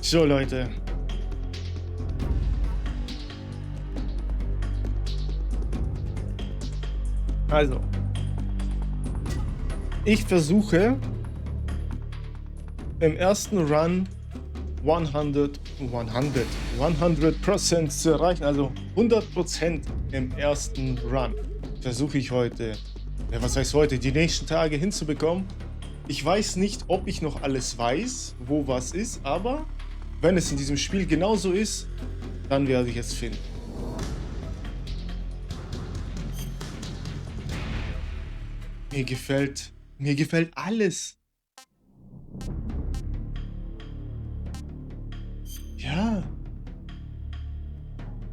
So, Leute. Also. Ich versuche im ersten Run 100% zu erreichen. Also 100% im ersten Run. Versuche ich heute, ja, was heißt heute, die nächsten Tage hinzubekommen. Ich weiß nicht, ob ich noch alles weiß, wo was ist, aber wenn es in diesem Spiel genauso ist, dann werde ich es finden. Mir gefällt alles. Ja.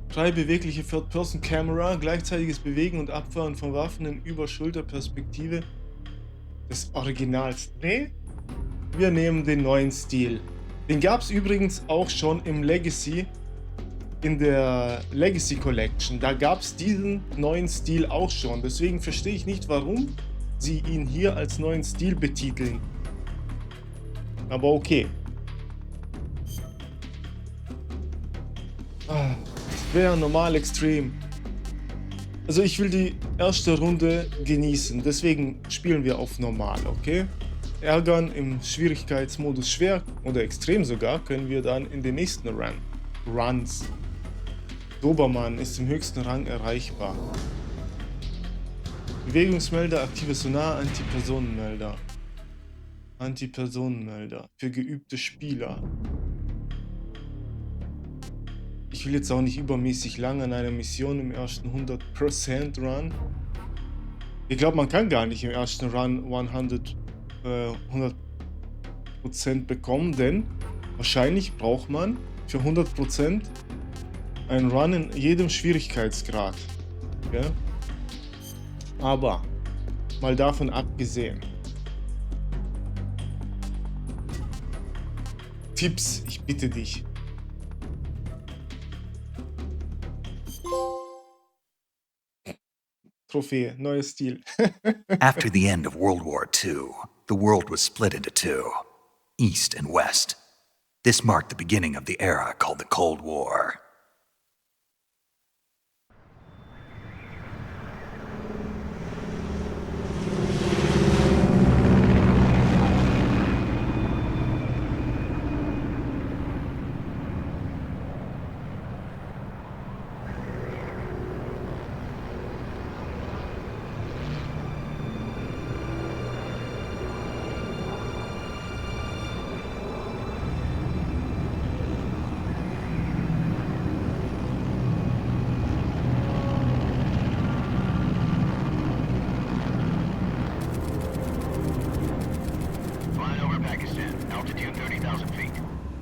Frei bewegliche Third-Person-Camera, gleichzeitiges Bewegen und Abfahren von Waffen in Über-Schulter-Perspektive des Originals. Nee, wir nehmen den neuen Stil. Den gab es übrigens auch schon im Legacy, in der Legacy Collection. Da gab es diesen neuen Stil auch schon. Deswegen verstehe ich nicht, warum sie ihn hier als neuen Stil betiteln. Aber okay. Schwer, normal, extrem. Also ich will die erste Runde genießen. Deswegen spielen wir auf normal, okay? Ärgern im Schwierigkeitsmodus schwer oder extrem sogar können wir dann in den nächsten Runs. Dobermann ist im höchsten Rang erreichbar. Bewegungsmelder, aktive Sonar, Antipersonenmelder. Antipersonenmelder für geübte Spieler. Ich will jetzt auch nicht übermäßig lang an einer Mission im ersten 100% Run. Ich glaube, man kann gar nicht im ersten Run 100% bekommen, denn wahrscheinlich braucht man für 100% einen Run in jedem Schwierigkeitsgrad. Ja? Aber mal davon abgesehen. Tipps, ich bitte dich. Trophäe, neuer Stil. After the end of World War II, the world was split into two, East and West. This marked the beginning of the era called the Cold War.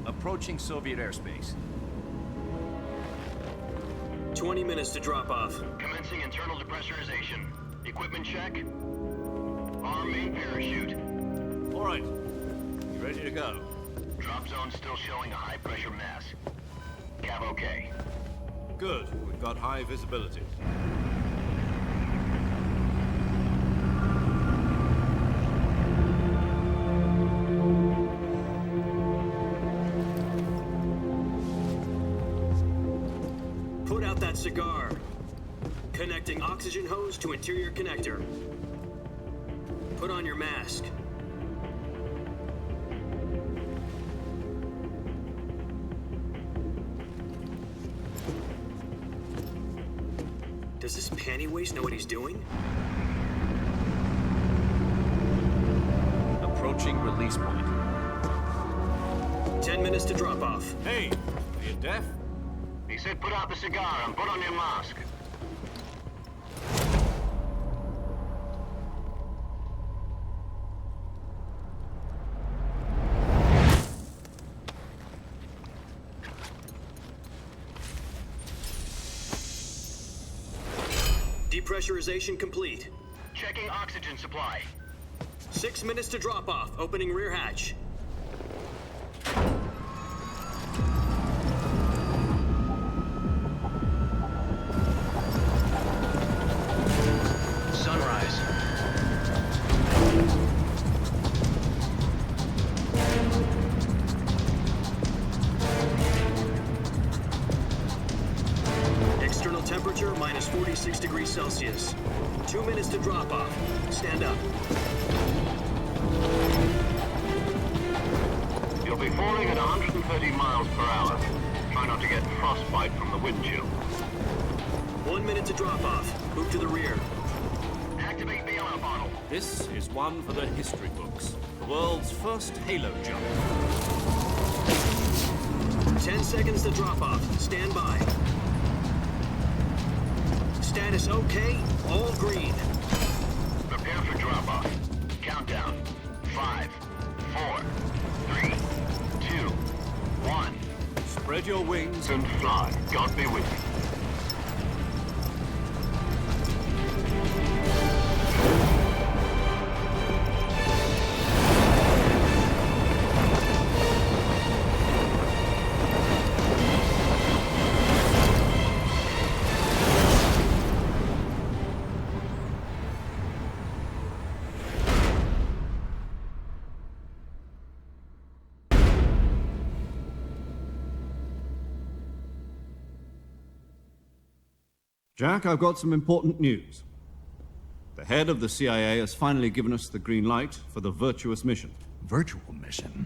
Approaching Soviet airspace. 20 minutes to drop off. Commencing internal depressurization. Equipment check. Arm main parachute. All right. You ready to go? Drop zone still showing a high pressure mass. Cav okay. Good. We've got high visibility. Put out that cigar. Connecting oxygen hose to interior connector. Put on your mask. Does this panty waste know what he's doing? Approaching release point. 10 minutes to drop off. Hey, are you deaf? He said put out the cigar and put on your mask. Depressurization complete. Checking oxygen supply. 6 minutes to drop off. Opening rear hatch. Sunrise. degrees Celsius. 2 minutes to drop off. Stand up. You'll be falling at 130 miles per hour. Try not to get frostbite from the wind chill. 1 minute to drop off. Move to the rear. Activate the honor bottle. This is one for the history books. The world's first halo jump. 10 seconds to drop off. Stand by. Status okay. All green. Prepare for drop-off. Countdown. 5, 4, 3, 2, 1. Spread your wings And fly. God be with you. Jack, I've got some important news. The head of the CIA has finally given us the green light for the Virtuous mission. Virtual mission?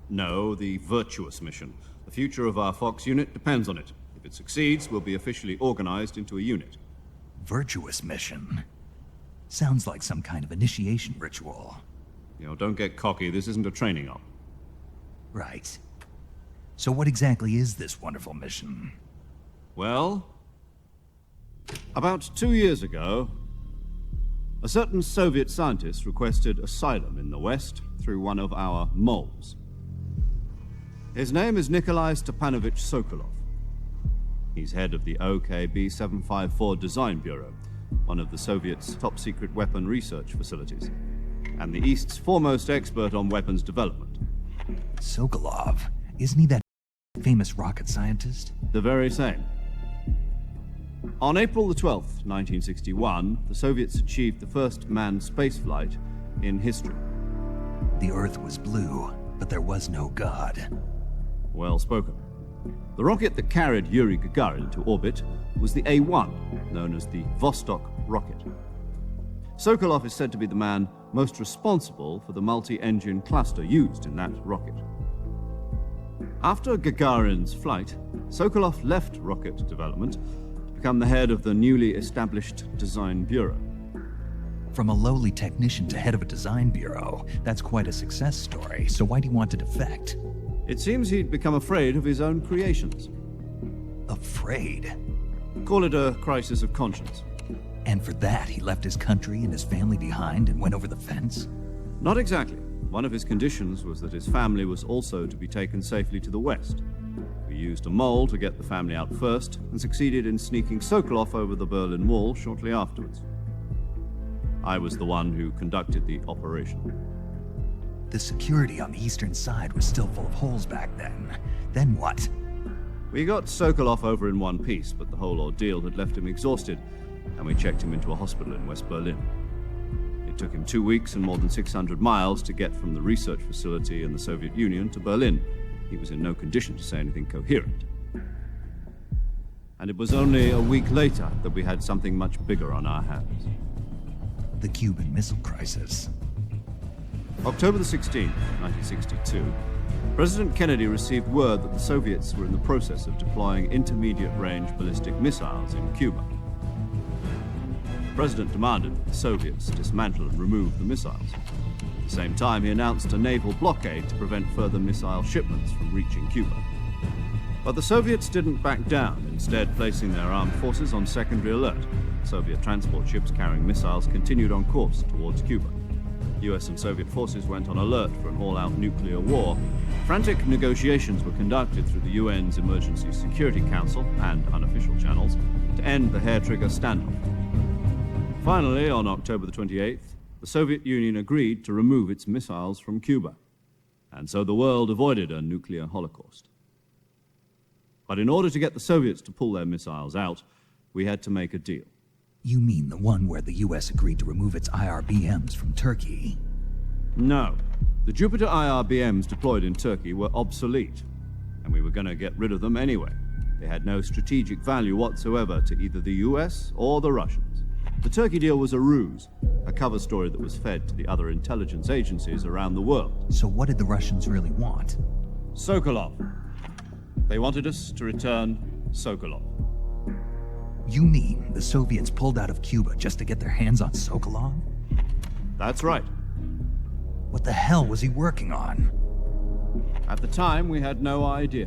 No, the Virtuous mission. The future of our Fox unit depends on it. If it succeeds, we'll be officially organized into a unit. Virtuous mission? Sounds like some kind of initiation ritual. You know, don't get cocky. This isn't a training op. Right. So what exactly is this wonderful mission? Well, about 2 years ago, a certain Soviet scientist requested asylum in the West through one of our moles. His name is Nikolai Stepanovich Sokolov. He's head of the OKB 754 Design Bureau, one of the Soviets' top-secret weapon research facilities, and the East's foremost expert on weapons development. Sokolov? Isn't he that famous rocket scientist? The very same. On April the 12th, 1961, the Soviets achieved the first manned spaceflight in history. The Earth was blue, but there was no God. Well spoken. The rocket that carried Yuri Gagarin to orbit was the A-1, known as the Vostok rocket. Sokolov is said to be the man most responsible for the multi-engine cluster used in that rocket. After Gagarin's flight, Sokolov left rocket development to become the head of the newly established Design Bureau. From a lowly technician to head of a design bureau, that's quite a success story, so why do you want to defect? It seems he'd become afraid of his own creations. Afraid? Call it a crisis of conscience. And for that, he left his country and his family behind and went over the fence? Not exactly. One of his conditions was that his family was also to be taken safely to the West. We used a mole to get the family out first and succeeded in sneaking Sokolov over the Berlin Wall shortly afterwards. I was the one who conducted the operation. The security on the eastern side was still full of holes back then. Then what? We got Sokolov over in one piece, but the whole ordeal had left him exhausted, and we checked him into a hospital in West Berlin. It took him 2 weeks and more than 600 miles to get from the research facility in the Soviet Union to Berlin. He was in no condition to say anything coherent. And it was only a week later that we had something much bigger on our hands. The Cuban Missile Crisis. October the 16th, 1962, President Kennedy received word that the Soviets were in the process of deploying intermediate-range ballistic missiles in Cuba. The President demanded that the Soviets dismantle and remove the missiles. At the same time, he announced a naval blockade to prevent further missile shipments from reaching Cuba. But the Soviets didn't back down, instead placing their armed forces on secondary alert. Soviet transport ships carrying missiles continued on course towards Cuba. US and Soviet forces went on alert for an all-out nuclear war. Frantic negotiations were conducted through the UN's Emergency Security Council and unofficial channels to end the hair-trigger standoff. Finally, on October the 28th, the Soviet Union agreed to remove its missiles from Cuba. And so the world avoided a nuclear holocaust. But in order to get the Soviets to pull their missiles out, we had to make a deal. You mean the one where the US agreed to remove its IRBMs from Turkey? No. The Jupiter IRBMs deployed in Turkey were obsolete, and we were going to get rid of them anyway. They had no strategic value whatsoever to either the US or the Russians. The Turkey deal was a ruse, a cover story that was fed to the other intelligence agencies around the world. So what did the Russians really want? Sokolov. They wanted us to return Sokolov. You mean the Soviets pulled out of Cuba just to get their hands on Sokolov? That's right. What the hell was he working on? At the time, we had no idea.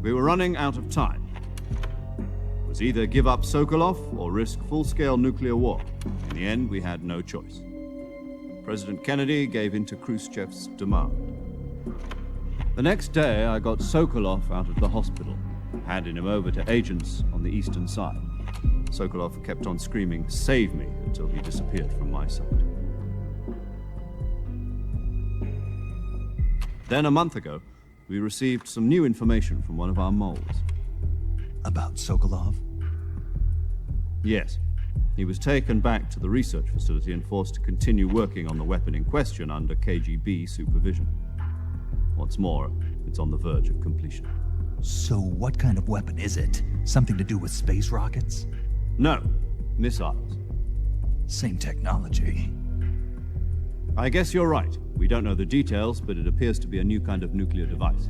We were running out of time. It was either give up Sokolov or risk full-scale nuclear war. In the end, we had no choice. President Kennedy gave in to Khrushchev's demand. The next day, I got Sokolov out of the hospital, handing him over to agents on the eastern side. Sokolov kept on screaming, "Save me," until he disappeared from my sight. Then a month ago, we received some new information from one of our moles. About Sokolov? Yes. He was taken back to the research facility and forced to continue working on the weapon in question under KGB supervision. What's more, it's on the verge of completion. So what kind of weapon is it? Something to do with space rockets? No, missiles. Same technology. I guess you're right. We don't know the details, but it appears to be a new kind of nuclear device.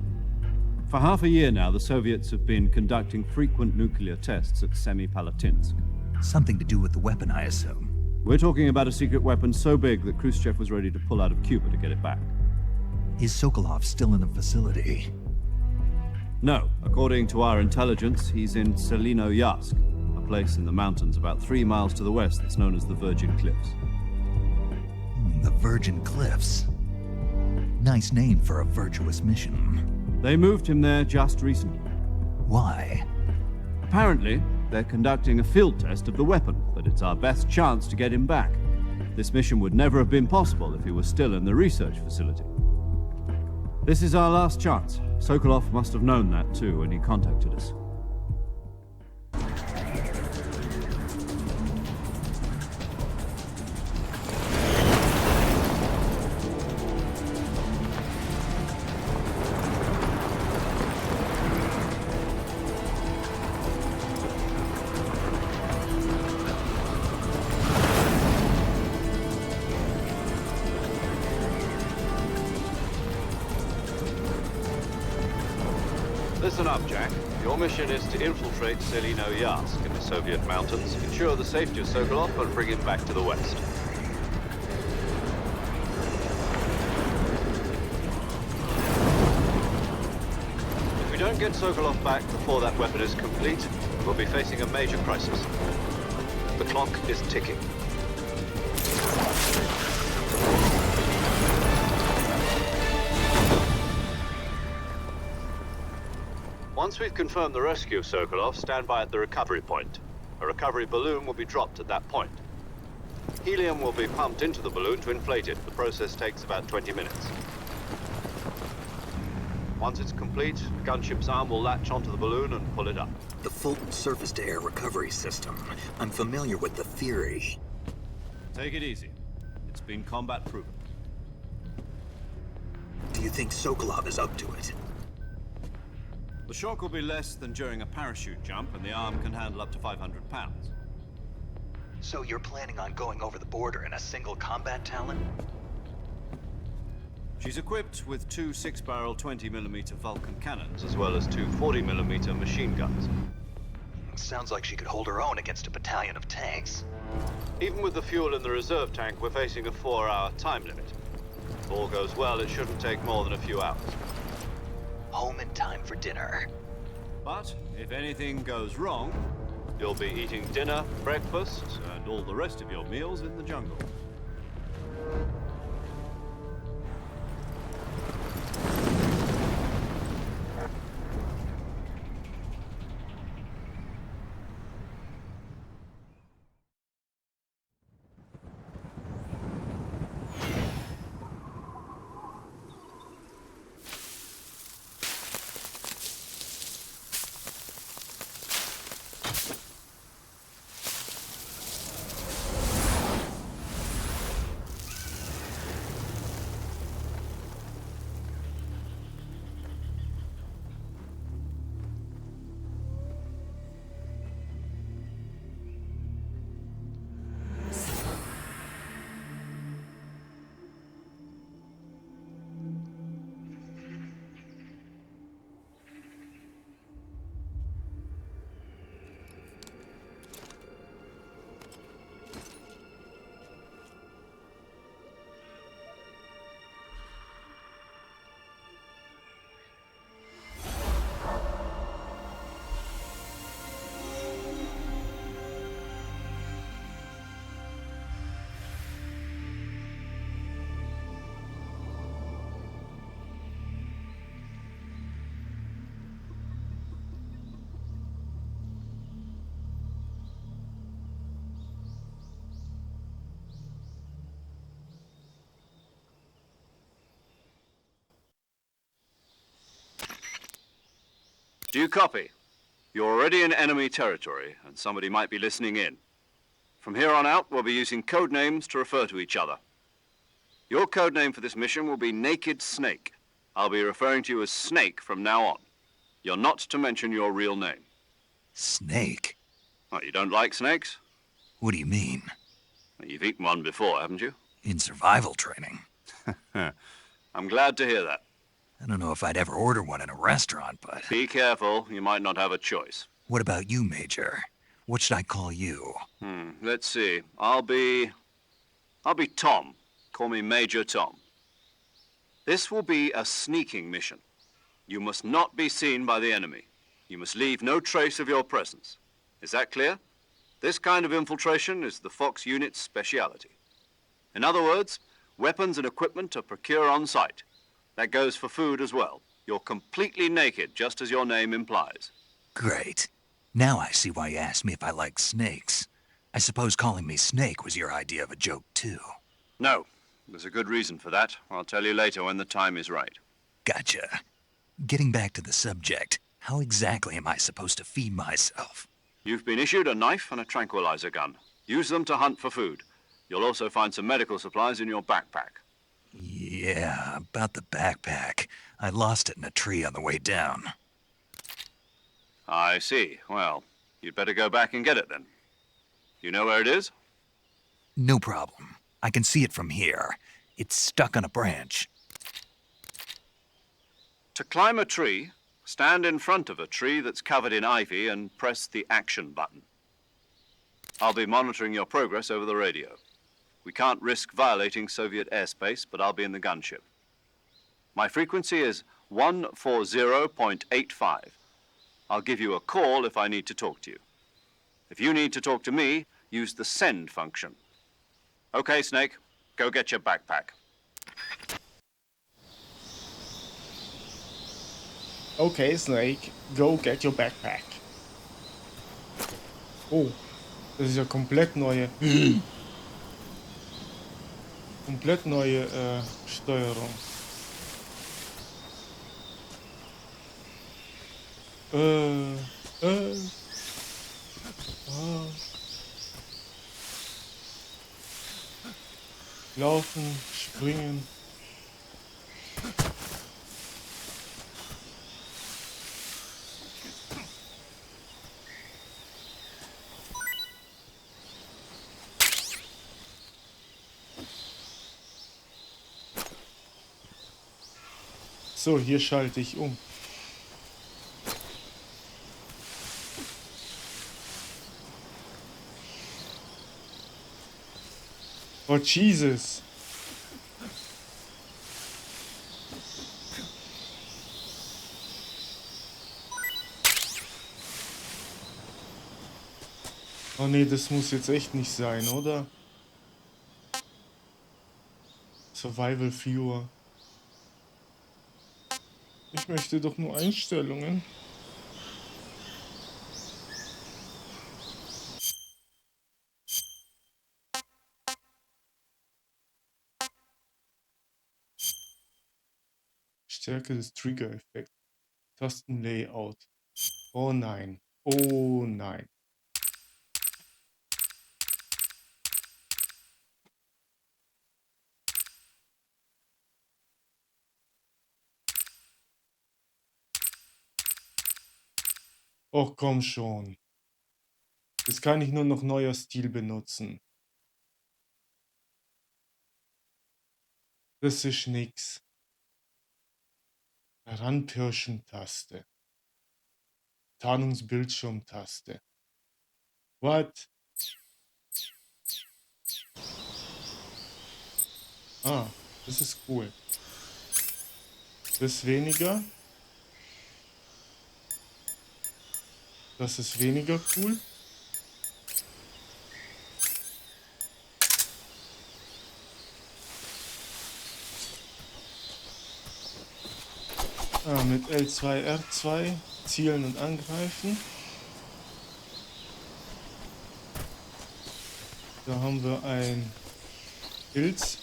For half a year now, the Soviets have been conducting frequent nuclear tests at Semipalatinsk. Something to do with the weapon, I assume. We're talking about a secret weapon so big that Khrushchev was ready to pull out of Cuba to get it back. Is Sokolov still in the facility? No. According to our intelligence, he's in Selinoyarsk, a place in the mountains about 3 miles to the west that's known as the Virgin Cliffs. The Virgin Cliffs. Nice name for a virtuous mission. They moved him there just recently. Why? Apparently, they're conducting a field test of the weapon, but it's our best chance to get him back. This mission would never have been possible if he was still in the research facility. This is our last chance. Sokolov must have known that too when he contacted us. Listen up, Jack. Your mission is to infiltrate Selinoyarsk in the Soviet mountains, ensure the safety of Sokolov, and bring him back to the west. If we don't get Sokolov back before that weapon is complete, we'll be facing a major crisis. The clock is ticking. Once we've confirmed the rescue of Sokolov, stand by at the recovery point. A recovery balloon will be dropped at that point. Helium will be pumped into the balloon to inflate it. The process takes about 20 minutes. Once it's complete, the gunship's arm will latch onto the balloon and pull it up. The Fulton surface-to-air recovery system. I'm familiar with the theory. Take it easy. It's been combat proven. Do you think Sokolov is up to it? The shock will be less than during a parachute jump, and the arm can handle up to 500 pounds. So you're planning on going over the border in a single combat Talon? She's equipped with 2 6-barrel 20mm Vulcan cannons, as well as 2 40mm machine guns. Sounds like she could hold her own against a battalion of tanks. Even with the fuel in the reserve tank, we're facing a 4-hour time limit. If all goes well, it shouldn't take more than a few hours. Home in time for dinner. But if anything goes wrong, you'll be eating dinner, breakfast, and all the rest of your meals in the jungle. Do you copy? You're already in enemy territory, and somebody might be listening in. From here on out, we'll be using code names to refer to each other. Your code name for this mission will be Naked Snake. I'll be referring to you as Snake from now on. You're not to mention your real name. Snake? What, you don't like snakes? What do you mean? Well, you've eaten one before, haven't you? In survival training? I'm glad to hear that. I don't know if I'd ever order one in a restaurant, but... Be careful, you might not have a choice. What about you, Major? What should I call you? Let's see. I'll be Tom. Call me Major Tom. This will be a sneaking mission. You must not be seen by the enemy. You must leave no trace of your presence. Is that clear? This kind of infiltration is the Fox unit's speciality. In other words, weapons and equipment are procured on site. That goes for food as well. You're completely naked, just as your name implies. Great. Now I see why you asked me if I like snakes. I suppose calling me Snake was your idea of a joke, too. No, there's a good reason for that. I'll tell you later when the time is right. Gotcha. Getting back to the subject, how exactly am I supposed to feed myself? You've been issued a knife and a tranquilizer gun. Use them to hunt for food. You'll also find some medical supplies in your backpack. Yeah, about the backpack. I lost it in a tree on the way down. I see. Well, you'd better go back and get it then. You know where it is? No problem. I can see it from here. It's stuck on a branch. To climb a tree, stand in front of a tree that's covered in ivy and press the action button. I'll be monitoring your progress over the radio. We can't risk violating Soviet airspace, but I'll be in the gunship. My frequency is 140.85. I'll give you a call if I need to talk to you. If you need to talk to me, use the send function. Okay, Snake, go get your backpack. Okay, Snake, go get your backpack. Oh, das ist ja komplett neue. Komplett neue Steuerung. Laufen, springen. So, hier schalte ich um. Oh, Jesus. Oh nee, das muss jetzt echt nicht sein, oder? Survival Viewer. Ich möchte doch nur Einstellungen. Stärke des Trigger-Effekts. Tastenlayout. Oh nein. Oh nein. Och, komm schon. Jetzt kann ich nur noch neuer Stil benutzen. Das ist nix. Heranpirschen-Taste. Tarnungsbildschirm-Taste. What? Ah, das ist cool. Das ist weniger. Das ist weniger cool. Ah, mit L2, R2 zielen und angreifen. Da haben wir ein Pilz.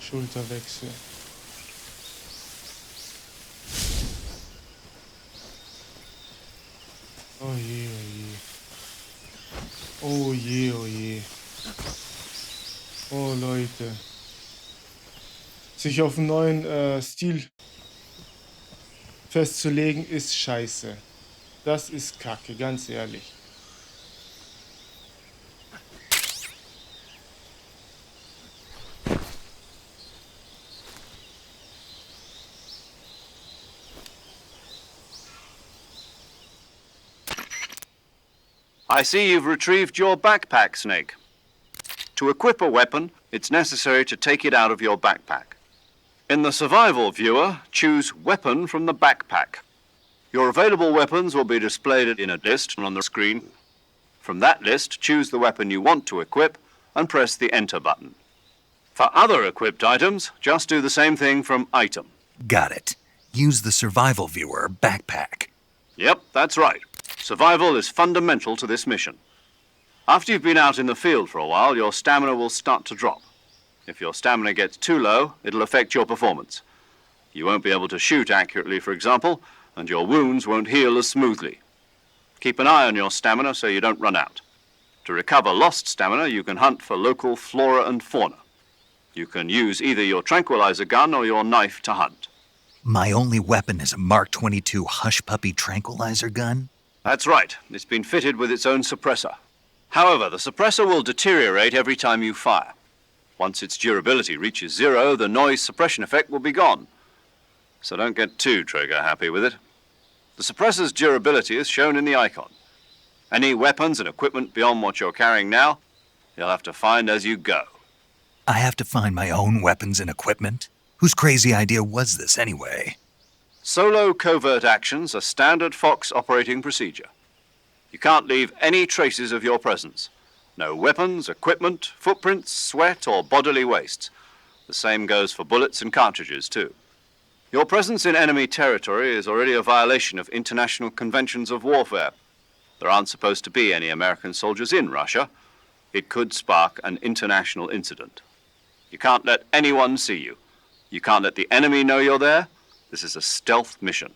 Schulterwechsel. Oh je, oh je. Oh je, oh je. Oh Leute. Sich auf einen neuen Stil festzulegen ist scheiße. Das ist Kacke, ganz ehrlich. I see you've retrieved your backpack, Snake. To equip a weapon, it's necessary to take it out of your backpack. In the survival viewer, choose Weapon from the backpack. Your available weapons will be displayed in a list on the screen. From that list, choose the weapon you want to equip and press the Enter button. For other equipped items, just do the same thing from Item. Got it. Use the survival viewer backpack. Yep, that's right. Survival is fundamental to this mission. After you've been out in the field for a while, your stamina will start to drop. If your stamina gets too low, it'll affect your performance. You won't be able to shoot accurately, for example, and your wounds won't heal as smoothly. Keep an eye on your stamina so you don't run out. To recover lost stamina, you can hunt for local flora and fauna. You can use either your tranquilizer gun or your knife to hunt. My only weapon is a Mark 22 Hush Puppy tranquilizer gun? That's right. It's been fitted with its own suppressor. However, the suppressor will deteriorate every time you fire. Once its durability reaches 0, the noise suppression effect will be gone. So don't get too trigger-happy with it. The suppressor's durability is shown in the icon. Any weapons and equipment beyond what you're carrying now, you'll have to find as you go. I have to find my own weapons and equipment? Whose crazy idea was this anyway? Solo covert actions are standard Fox operating procedure. You can't leave any traces of your presence. No weapons, equipment, footprints, sweat, or bodily waste. The same goes for bullets and cartridges, too. Your presence in enemy territory is already a violation of international conventions of warfare. There aren't supposed to be any American soldiers in Russia. It could spark an international incident. You can't let anyone see you. You can't let the enemy know you're there. This is a stealth mission.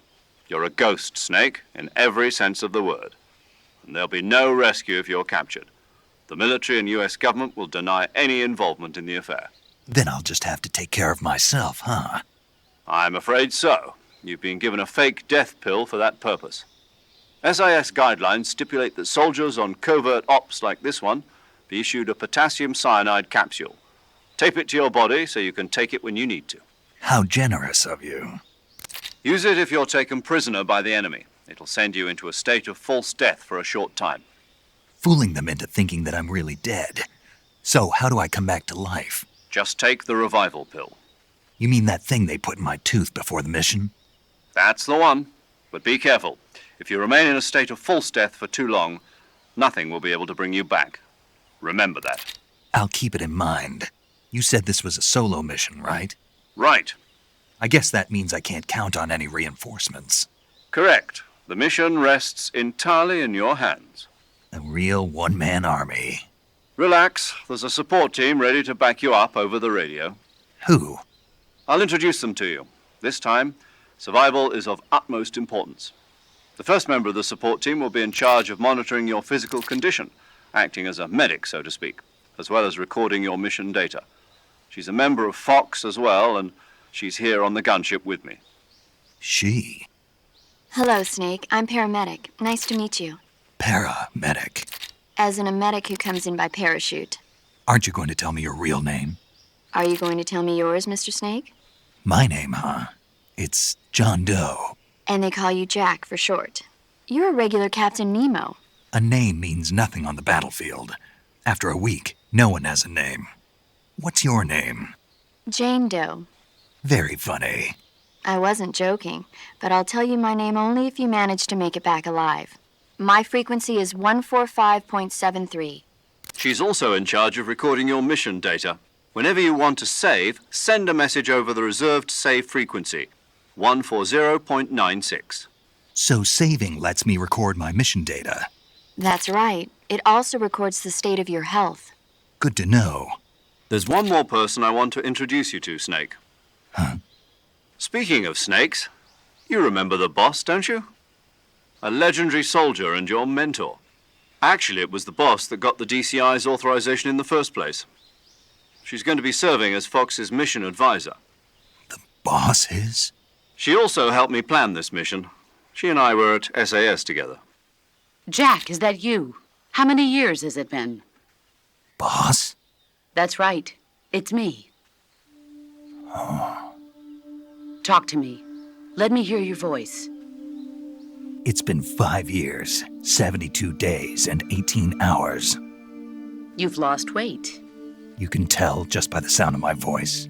You're a ghost, Snake, in every sense of the word. And there'll be no rescue if you're captured. The military and US government will deny any involvement in the affair. Then I'll just have to take care of myself, huh? I'm afraid so. You've been given a fake death pill for that purpose. SIS guidelines stipulate that soldiers on covert ops like this one be issued a potassium cyanide capsule. Tape it to your body so you can take it when you need to. How generous of you. Use it if you're taken prisoner by the enemy. It'll send you into a state of false death for a short time. Fooling them into thinking that I'm really dead. So how do I come back to life? Just take the revival pill. You mean that thing they put in my tooth before the mission? That's the one. But be careful. If you remain in a state of false death for too long, nothing will be able to bring you back. Remember that. I'll keep it in mind. You said this was a solo mission, right? Right. I guess that means I can't count on any reinforcements. Correct. The mission rests entirely in your hands. A real one-man army. Relax. There's a support team ready to back you up over the radio. Who? I'll introduce them to you. This time, survival is of utmost importance. The first member of the support team will be in charge of monitoring your physical condition, acting as a medic, so to speak, as well as recording your mission data. She's a member of Fox as well, and she's here on the gunship with me. She? Hello, Snake. I'm paramedic. Nice to meet you. Paramedic. As in a medic who comes in by parachute. Aren't you going to tell me your real name? Are you going to tell me yours, Mr. Snake? My name, huh? It's John Doe. And they call you Jack for short. You're a regular Captain Nemo. A name means nothing on the battlefield. After a week, no one has a name. What's your name? Jane Doe. Very funny. I wasn't joking, but I'll tell you my name only if you manage to make it back alive. My frequency is 145.73. She's also in charge of recording your mission data. Whenever you want to save, send a message over the reserved save frequency, 140.96. So saving lets me record my mission data. That's right. It also records the state of your health. Good to know. There's one more person I want to introduce you to, Snake. Huh? Speaking of snakes, you remember the boss, don't you? A legendary soldier and your mentor. Actually, it was the boss that got the DCI's authorization in the first place. She's going to be serving as Fox's mission advisor. The boss is? She also helped me plan this mission. She and I were at SAS together. Jack, is that you? How many years has it been? Boss? That's right. It's me. Oh. Talk to me. Let me hear your voice. It's been 5 years, 72 days, and 18 hours. You've lost weight. You can tell just by the sound of my voice.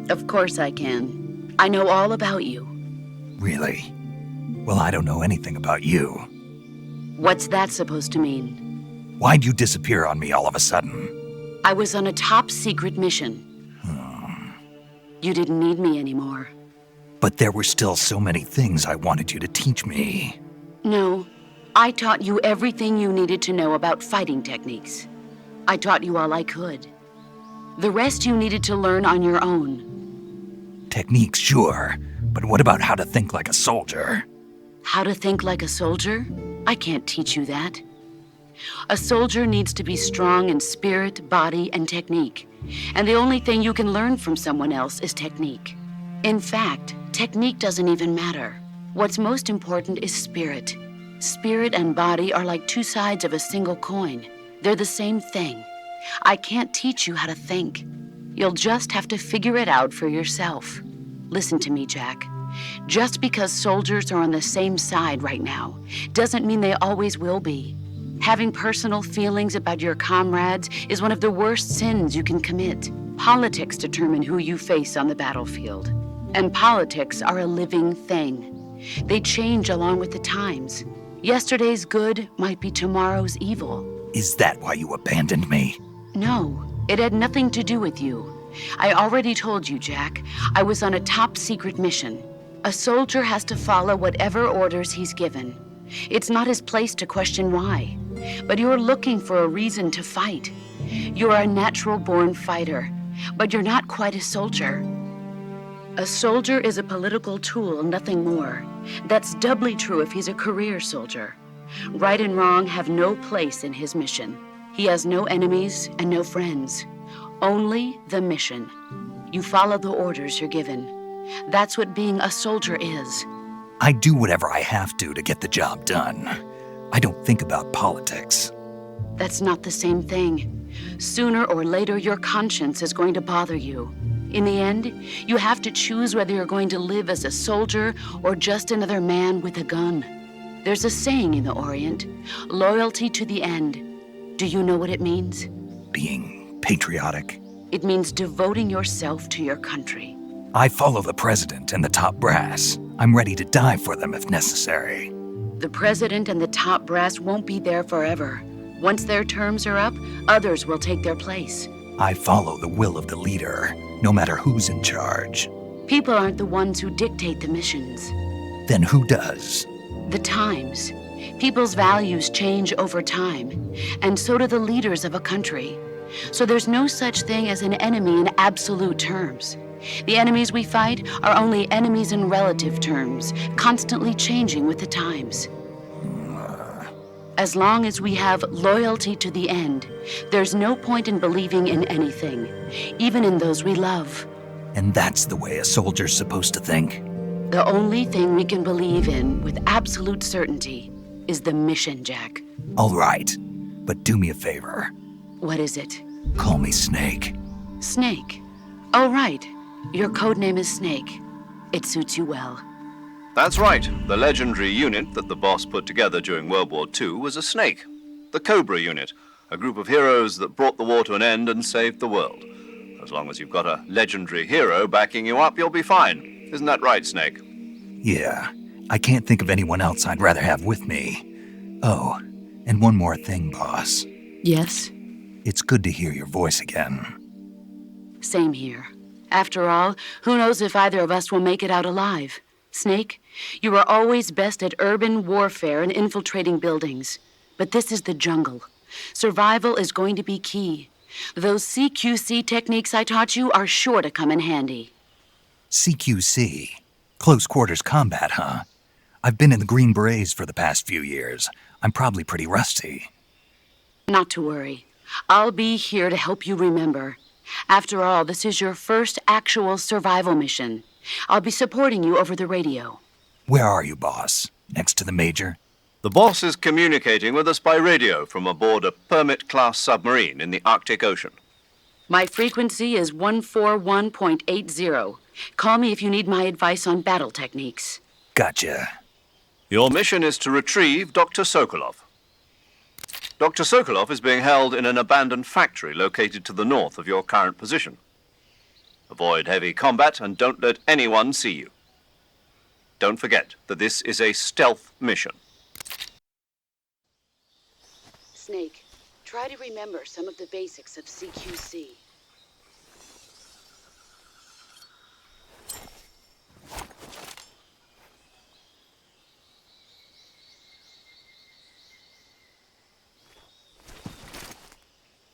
Of course I can. I know all about you. Really? Well, I don't know anything about you. What's that supposed to mean? Why'd you disappear on me all of a sudden? I was on a top-secret mission. You didn't need me anymore. But there were still so many things I wanted you to teach me. No, I taught you everything you needed to know about fighting techniques. I taught you all I could. The rest you needed to learn on your own. Techniques, sure. But what about how to think like a soldier? How to think like a soldier? I can't teach you that. A soldier needs to be strong in spirit, body, and technique. And the only thing you can learn from someone else is technique. In fact, technique doesn't even matter. What's most important is spirit. Spirit and body are like two sides of a single coin. They're the same thing. I can't teach you how to think. You'll just have to figure it out for yourself. Listen to me, Jack. Just because soldiers are on the same side right now doesn't mean they always will be. Having personal feelings about your comrades is one of the worst sins you can commit. Politics determine who you face on the battlefield. And politics are a living thing. They change along with the times. Yesterday's good might be tomorrow's evil. Is that why you abandoned me? No, it had nothing to do with you. I already told you, Jack. I was on a top-secret mission. A soldier has to follow whatever orders he's given. It's not his place to question why. But you're looking for a reason to fight. You're a natural-born fighter, but you're not quite a soldier. A soldier is a political tool, nothing more. That's doubly true if he's a career soldier. Right and wrong have no place in his mission. He has no enemies and no friends. Only the mission. You follow the orders you're given. That's what being a soldier is. I do whatever I have to get the job done. I don't think about politics. That's not the same thing. Sooner or later, your conscience is going to bother you. In the end, you have to choose whether you're going to live as a soldier or just another man with a gun. There's a saying in the Orient, loyalty to the end. Do you know what it means? Being patriotic. It means devoting yourself to your country. I follow the president and the top brass. I'm ready to die for them if necessary. The president and the top brass won't be there forever. Once their terms are up, others will take their place. I follow the will of the leader, no matter who's in charge. People aren't the ones who dictate the missions. Then who does? The times. People's values change over time, and so do the leaders of a country. So there's no such thing as an enemy in absolute terms. The enemies we fight are only enemies in relative terms, constantly changing with the times. As long as we have loyalty to the end, there's no point in believing in anything, even in those we love. And that's the way a soldier's supposed to think? The only thing we can believe in with absolute certainty is the mission, Jack. All right, but do me a favor. What is it? Call me Snake. Snake? Oh, right. Your code name is Snake. It suits you well. That's right. The legendary unit that the boss put together during World War II was a snake. The Cobra unit, a group of heroes that brought the war to an end and saved the world. As long as you've got a legendary hero backing you up, you'll be fine. Isn't that right, Snake? Yeah, I can't think of anyone else I'd rather have with me. Oh, and one more thing, boss. Yes? It's good to hear your voice again. Same here. After all, who knows if either of us will make it out alive? Snake, you are always best at urban warfare and infiltrating buildings. But this is the jungle. Survival is going to be key. Those CQC techniques I taught you are sure to come in handy. CQC. Close quarters combat, huh? I've been in the Green Berets for the past few years. I'm probably pretty rusty. Not to worry. I'll be here to help you remember. After all, this is your first actual survival mission. I'll be supporting you over the radio. Where are you, boss? Next to the Major? The boss is communicating with us by radio from aboard a Permit-class submarine in the Arctic Ocean. My frequency is 141.80. Call me if you need my advice on battle techniques. Gotcha. Your mission is to retrieve Dr. Sokolov. Dr. Sokolov is being held in an abandoned factory located to the north of your current position. Avoid heavy combat and don't let anyone see you. Don't forget that this is a stealth mission. Snake, try to remember some of the basics of CQC.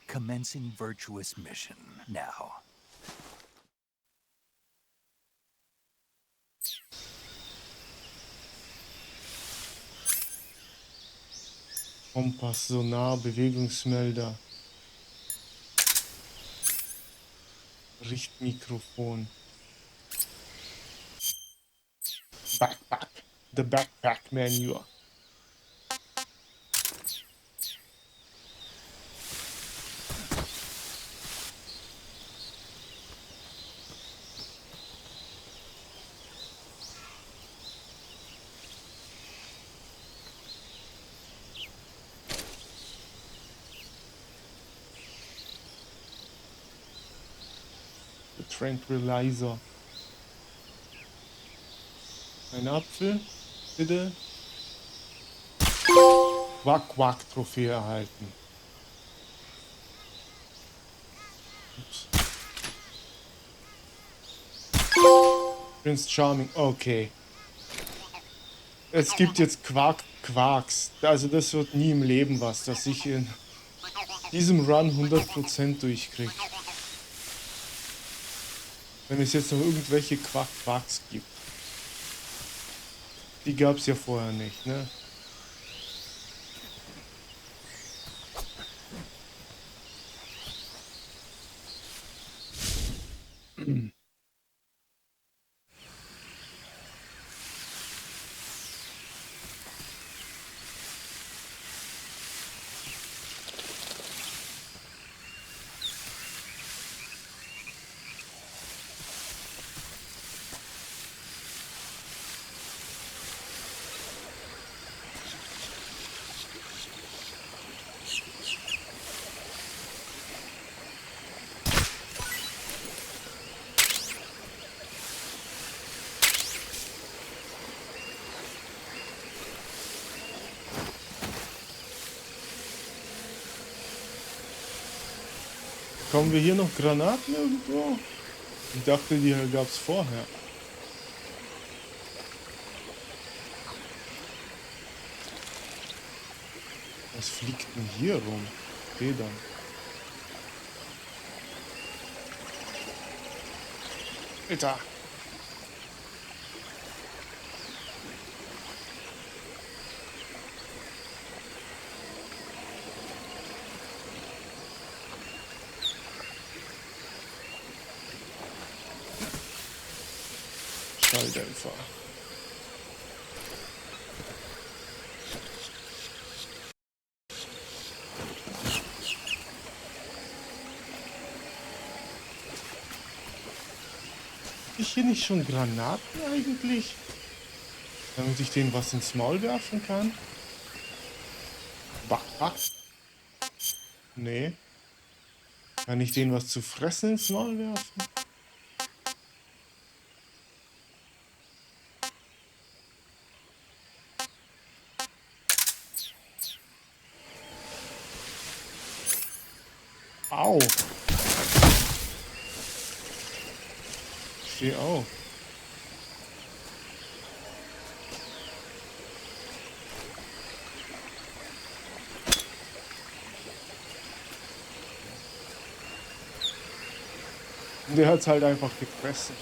Commencing Virtuous mission now. Kompass, Sonar, Bewegungsmelder. Richtmikrofon. Backpack. The backpack manual. Tranquilizer. Ein Apfel, bitte. Quack-Quack-Trophäe erhalten. Ups. Prince Charming, okay. Es gibt jetzt Quacks. Also das wird nie im Leben was, dass ich in diesem Run 100% durchkriege. Wenn es jetzt noch irgendwelche Quacks gibt. Die gab es ja vorher nicht, ne? Kommen wir hier noch Granaten irgendwo? Ich dachte, die gab es vorher. Was fliegt denn hier rum? Federn. Alter! Schalldämpfer. Ich hier nicht schon Granaten eigentlich? Damit ich denen was ins Maul werfen kann? Back. Nee. Kann ich denen was zu fressen ins Maul werfen? Au! Steh auf. Und der hat's halt einfach gefressen.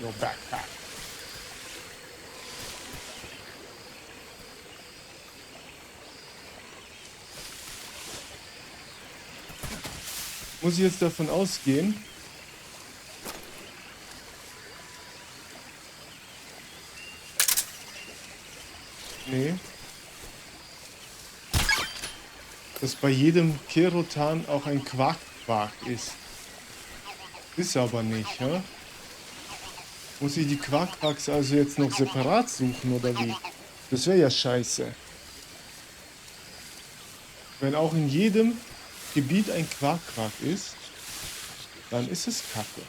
Your backpack. Muss ich jetzt davon ausgehen? Nee. Dass bei jedem Kerotan auch ein Quark-Quark ist. Ist aber nicht, ja? Muss ich die Quark-Quarks also jetzt noch separat suchen, oder wie? Das wäre ja scheiße. Wenn auch in jedem Gebiet ein Quark-Quark ist, dann ist es kacke.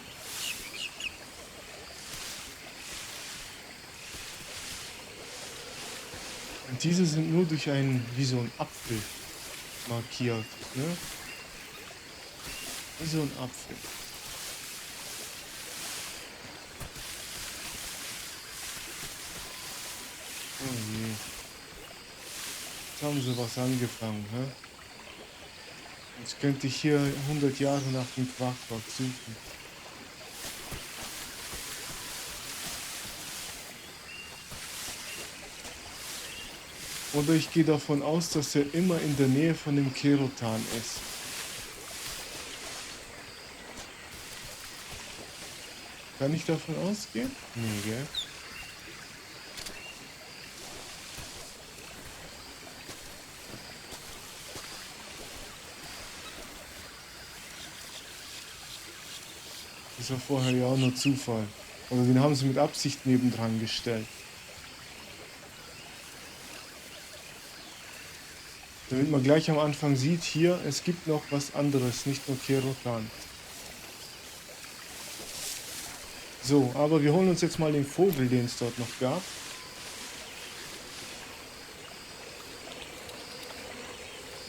Und diese sind nur durch einen, wie so ein Apfel markiert, ne? Wie so ein Apfel. Oh je. Jetzt haben sie was angefangen, hä? Jetzt könnte ich hier 100 Jahre nach dem Quark-Quark suchen. Oder ich gehe davon aus, dass er immer in der Nähe von dem Kerotan ist. Kann ich davon ausgehen? Nee, gell? Das war vorher ja auch nur Zufall. Oder den haben sie mit Absicht nebendran gestellt. Damit man gleich am Anfang sieht, hier, es gibt noch was anderes, nicht nur Kerotan. So, aber wir holen uns jetzt mal den Vogel, den es dort noch gab.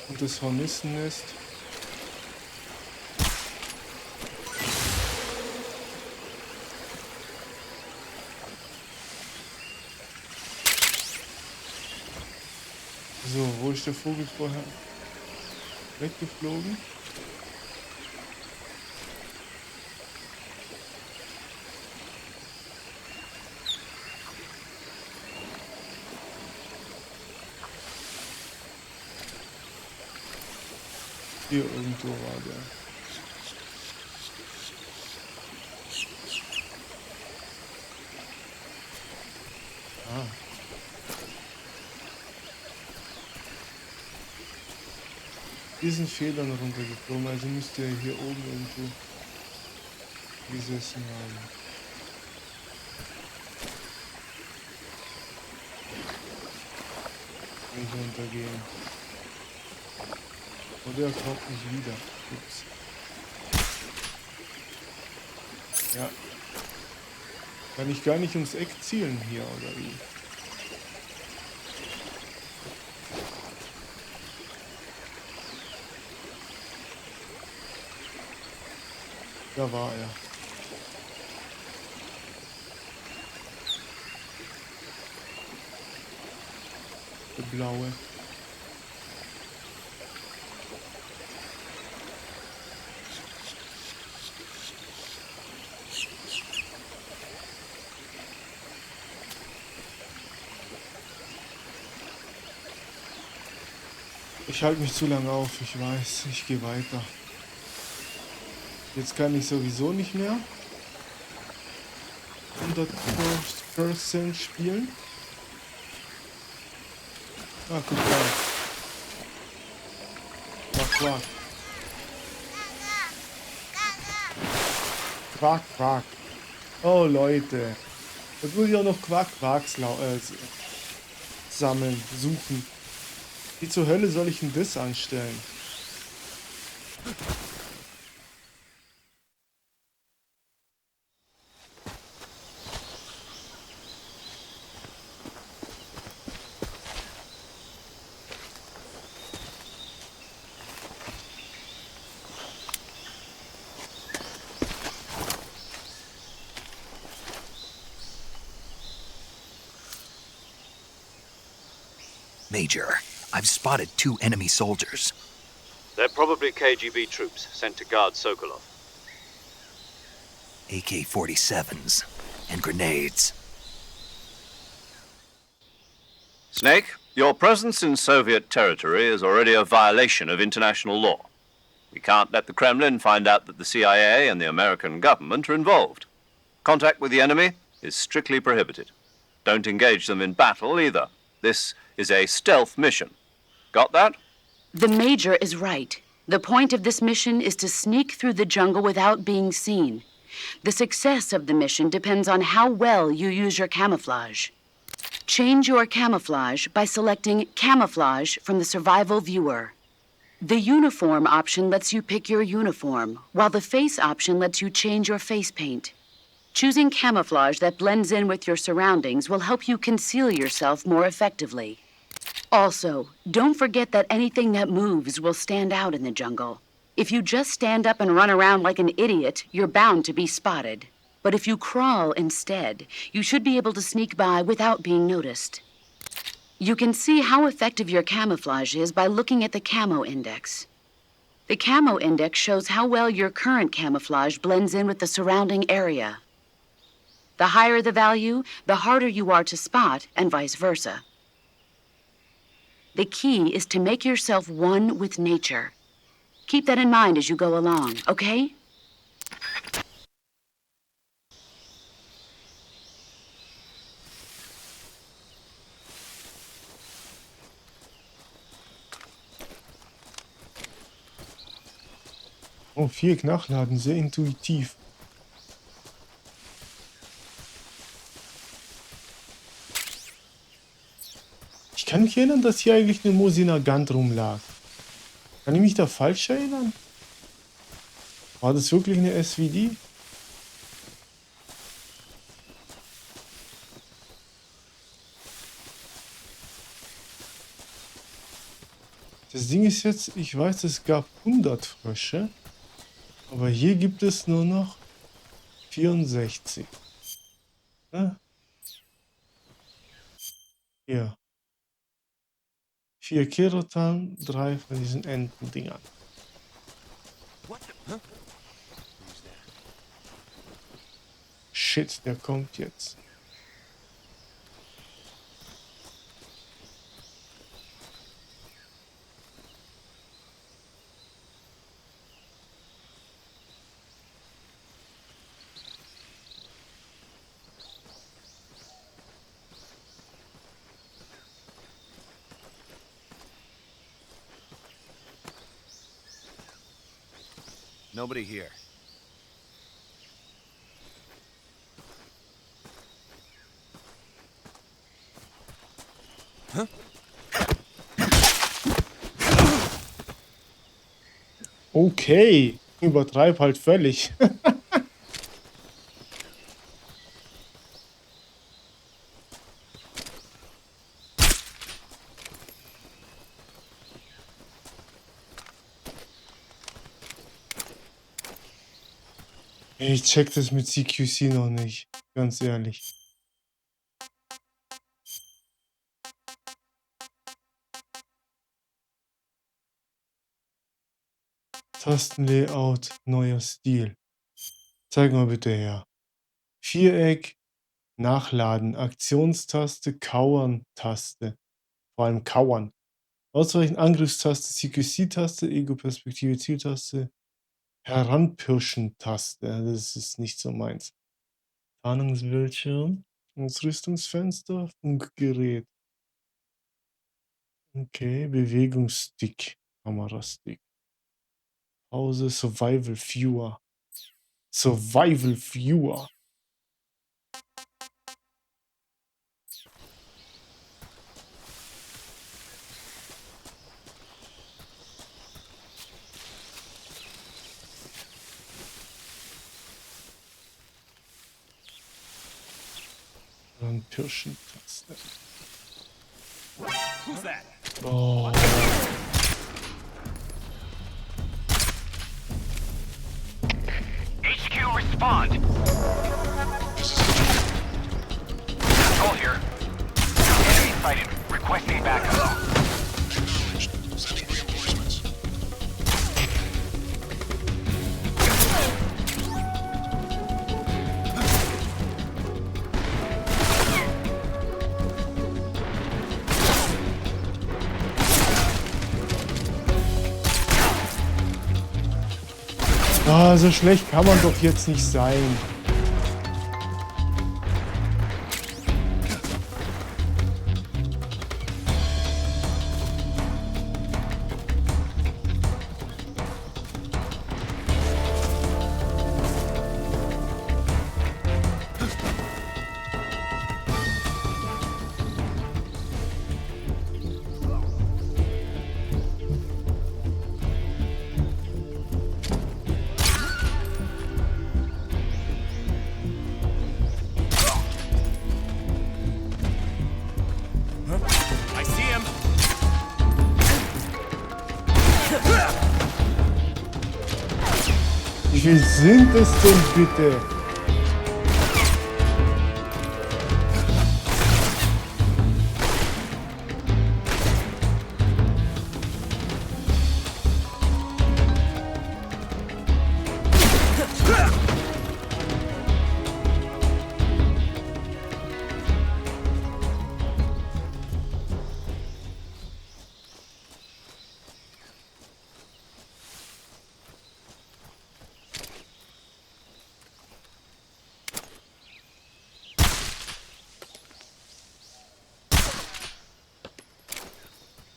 Und das Hornissennest. So, wo ist der Vogel vorher weggeflogen? Hier irgendwo war der. Ah. Diesen Federn runtergeflogen, also müsste er hier oben irgendwo gesessen haben. Nicht runtergehen. Oder er kommt nicht wieder. Ups. Ja. Kann ich gar nicht ums Eck zielen hier, oder wie? Da war er. Der blaue. Ich halte mich zu lange auf, ich weiß, ich gehe weiter. Jetzt kann ich sowieso nicht mehr 100% spielen. Ah, guck mal. Quack, quack. Quack, quack. Oh, Leute. Jetzt muss ich auch noch Quack, Quacks sammeln, suchen. Wie zur Hölle soll ich denn das anstellen? Major, I've spotted 2 enemy soldiers. They're probably KGB troops sent to guard Sokolov. AK-47s and grenades. Snake, your presence in Soviet territory is already a violation of international law. We can't let the Kremlin find out that the CIA and the American government are involved. Contact with the enemy is strictly prohibited. Don't engage them in battle either. This is a stealth mission. Got that? The Major is right. The point of this mission is to sneak through the jungle without being seen. The success of the mission depends on how well you use your camouflage. Change your camouflage by selecting Camouflage from the Survival Viewer. The Uniform option lets you pick your uniform, while the Face option lets you change your face paint. Choosing camouflage that blends in with your surroundings will help you conceal yourself more effectively. Also, don't forget that anything that moves will stand out in the jungle. If you just stand up and run around like an idiot, you're bound to be spotted. But if you crawl instead, you should be able to sneak by without being noticed. You can see how effective your camouflage is by looking at the camo index. The camo index shows how well your current camouflage blends in with the surrounding area. The higher the value, the harder you are to spot, and vice versa. The key is to make yourself one with nature. Keep that in mind as you go along, okay? Oh, Viereck nachladen, sehr intuitiv. Ich kann mich erinnern, dass hier eigentlich eine Mosina Gant rumlag. Kann ich mich da falsch erinnern? War das wirklich eine SVD? Das Ding ist jetzt, ich weiß, es gab 100 Frösche, aber hier gibt es nur noch 64. Ja? Hier. 4 Kerotan, 3 von diesen Entendingern. Shit, der kommt jetzt. Nobody here. Huh? Okay, übertreib halt völlig. Ich check das mit CQC noch nicht, ganz ehrlich. Tastenlayout, neuer Stil. Zeig mal bitte her. Viereck, Nachladen, Aktionstaste, Kauern-Taste. Vor allem Kauern. Ausweichen, Angriffstaste, CQC-Taste, Ego-Perspektive, Zieltaste. Heranpirschen-Taste. Das ist nicht so meins. Tarnungsbildschirm. Ausrüstungsfenster. Funkgerät. Okay. Bewegungsstick. Kamerastick. Pause. Survival Viewer. Survival Viewer. Pirschen-Taste. Oh. HQ, respond. Control here. Enemy sighted. Request Requesting backup. Sending reinforcements. Ah, so schlecht kann man doch jetzt nicht sein. I see him. Wie viel sind es denn bitte?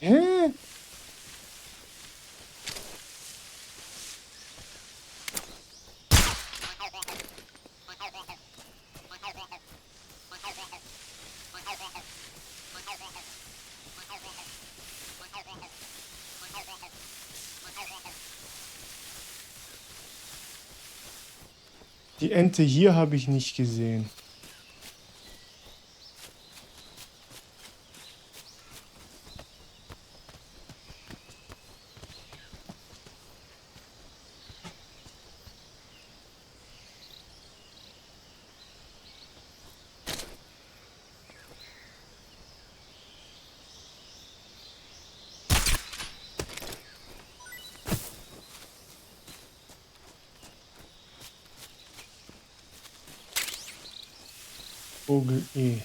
Hä? Die Ente hier habe ich nicht gesehen. Vogel E.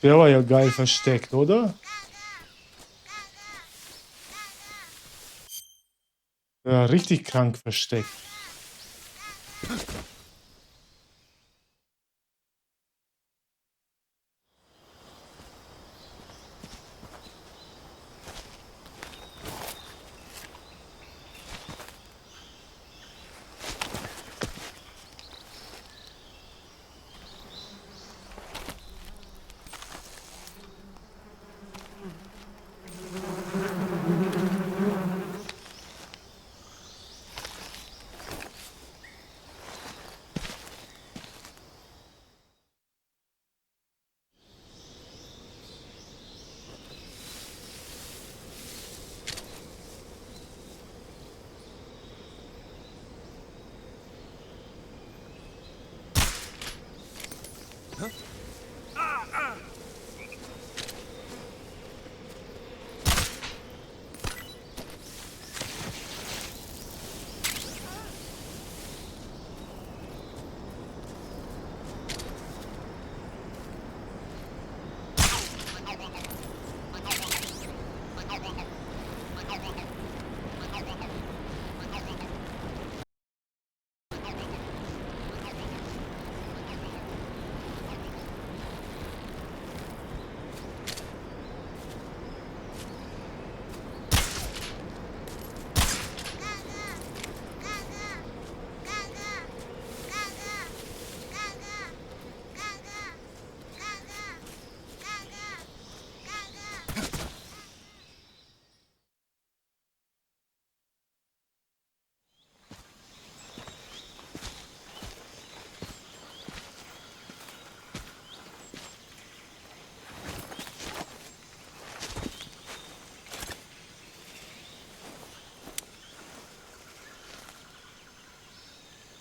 Der war ja geil versteckt, oder? Ja, richtig krank versteckt.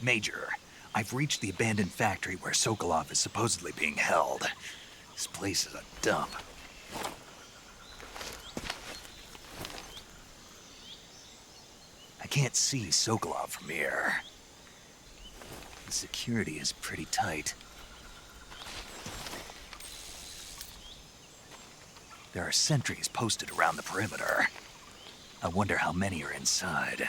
Major, I've reached the abandoned factory where Sokolov is supposedly being held. This place is a dump. I can't see Sokolov from here. The security is pretty tight. There are sentries posted around the perimeter. I wonder how many are inside.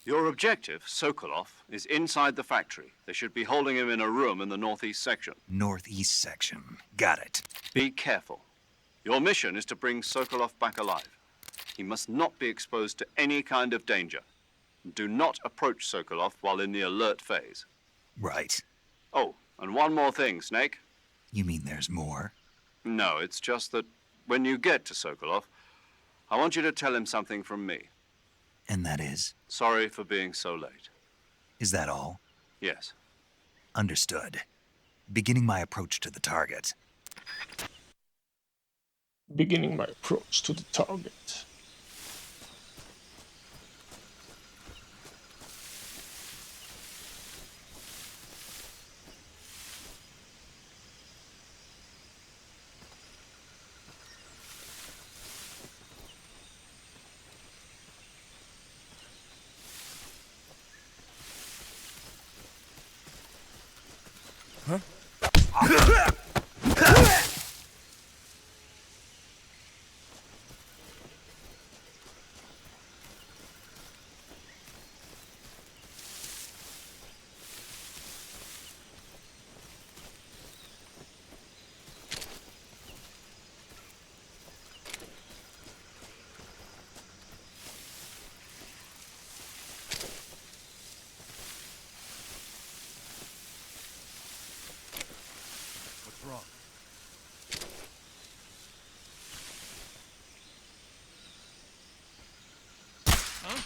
Your objective, Sokolov, is inside the factory. They should be holding him in a room in the northeast section. Northeast section. Got it. Be careful. Your mission is to bring Sokolov back alive. He must not be exposed to any kind of danger. Do not approach Sokolov while in the alert phase. Right. Oh, and one more thing, Snake. You mean there's more? No, it's just that when you get to Sokolov, I want you to tell him something from me. And that is? Sorry for being so late. Is that all? Yes. Understood. Beginning my approach to the target. Beginning my approach to the target. What's wrong? Huh?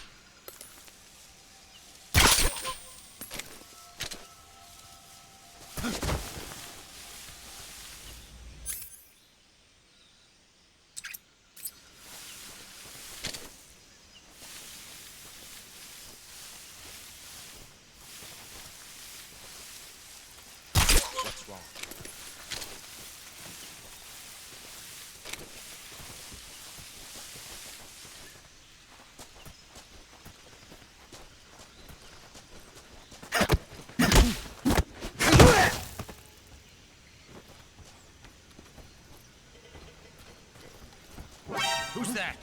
What's wrong? Who's that?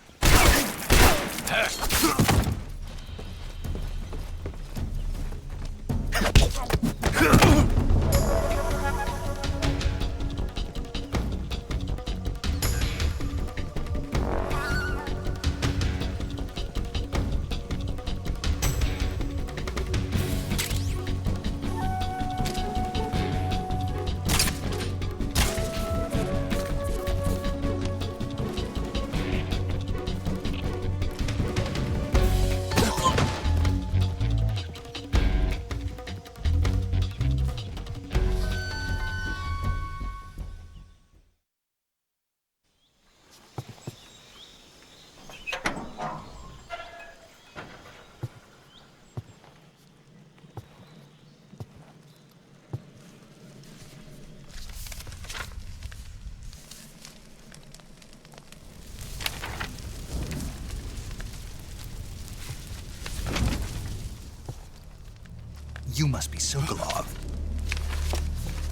You must be Sokolov.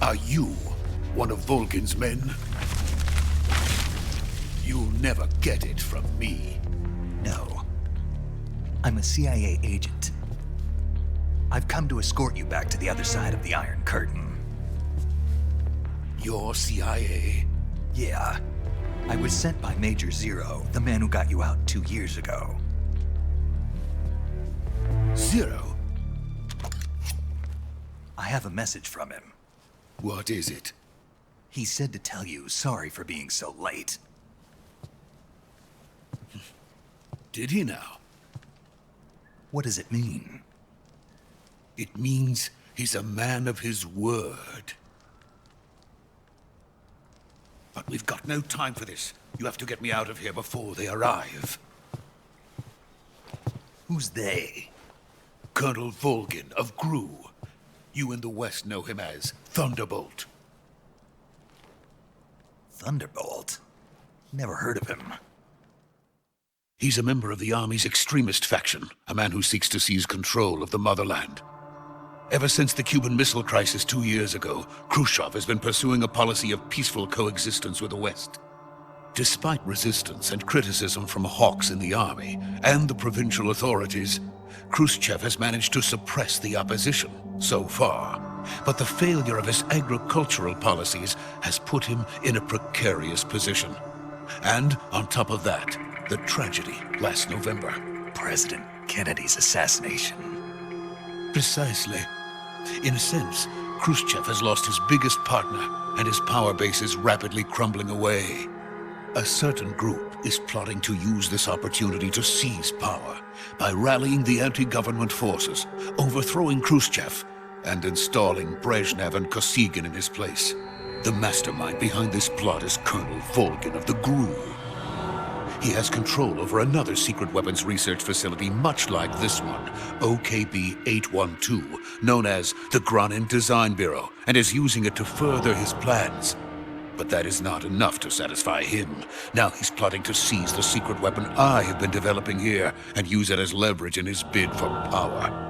Are you one of Volgin's men? You'll never get it from me. No. I'm a CIA agent. I've come to escort you back to the other side of the Iron Curtain. You're CIA? Yeah. I was sent by Major Zero, the man who got you out 2 years ago. Zero? I have a message from him. What is it? He said to tell you sorry for being so late. Did he now? What does it mean? It means he's a man of his word. But we've got no time for this. You have to get me out of here before they arrive. Who's they? Colonel Volgin of Gru. You in the West know him as Thunderbolt. Thunderbolt? Never heard of him. He's a member of the Army's extremist faction, a man who seeks to seize control of the motherland. Ever since the Cuban Missile Crisis 2 years ago, Khrushchev has been pursuing a policy of peaceful coexistence with the West. Despite resistance and criticism from hawks in the army and the provincial authorities, Khrushchev has managed to suppress the opposition so far. But the failure of his agricultural policies has put him in a precarious position. And on top of that, the tragedy last November. President Kennedy's assassination. Precisely. In a sense, Khrushchev has lost his biggest partner, and his power base is rapidly crumbling away. A certain group is plotting to use this opportunity to seize power by rallying the anti-government forces, overthrowing Khrushchev, and installing Brezhnev and Kosygin in his place. The mastermind behind this plot is Colonel Volgin of the GRU. He has control over another secret weapons research facility much like this one, OKB-812, known as the Granin Design Bureau, and is using it to further his plans. But that is not enough to satisfy him. Now he's plotting to seize the secret weapon I have been developing here and use it as leverage in his bid for power.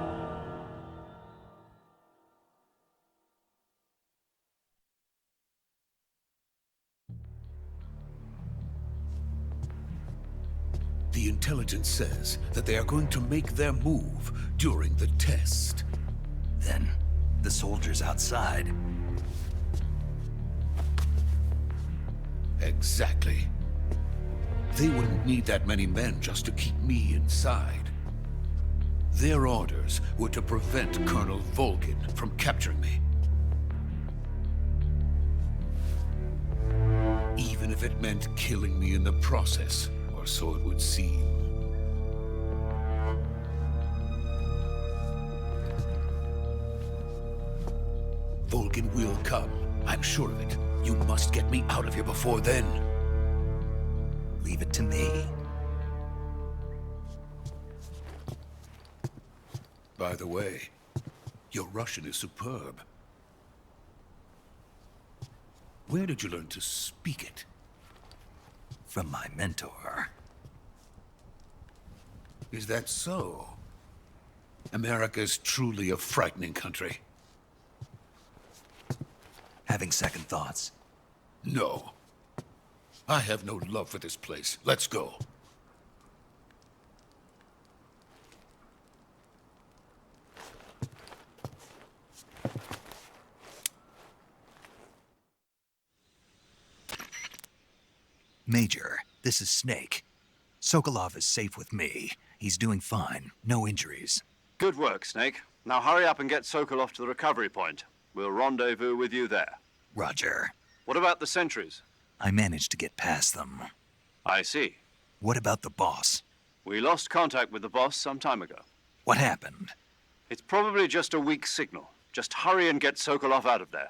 The intelligence says that they are going to make their move during the test. Then, the soldiers outside. Exactly. They wouldn't need that many men just to keep me inside. Their orders were to prevent Colonel Volgin from capturing me. Even if it meant killing me in the process. Or so it would seem. Volgin will come. I'm sure of it. You must get me out of here before then. Leave it to me. By the way, your Russian is superb. Where did you learn to speak it? From my mentor. Is that so? America is truly a frightening country. Having second thoughts? No. I have no love for this place. Let's go. Major, this is Snake. Sokolov is safe with me. He's doing fine. No injuries. Good work, Snake. Now hurry up and get Sokolov to the recovery point. We'll rendezvous with you there. Roger. What about the sentries? I managed to get past them. I see. What about the boss? We lost contact with the boss some time ago. What happened? It's probably just a weak signal. Just hurry and get Sokolov out of there.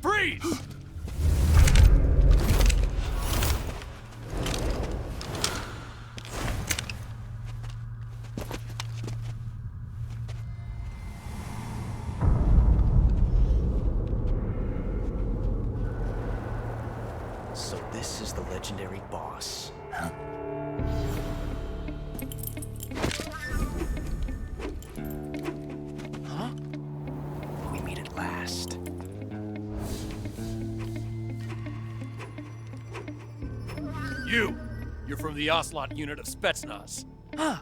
Freeze! legendary boss. Huh? Huh? We meet at last. You're from the Ocelot unit of Spetsnaz. Huh.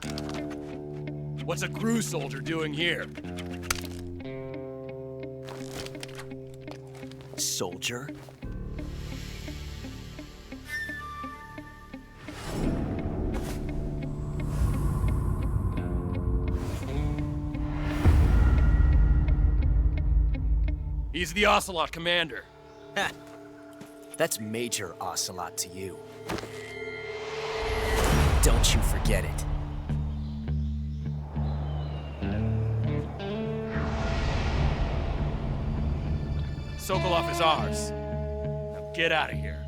What's a crew soldier doing here? Soldier? He's the Ocelot commander. Ha! That's Major Ocelot to you. Don't you forget it. Sokolov is ours. Now get out of here.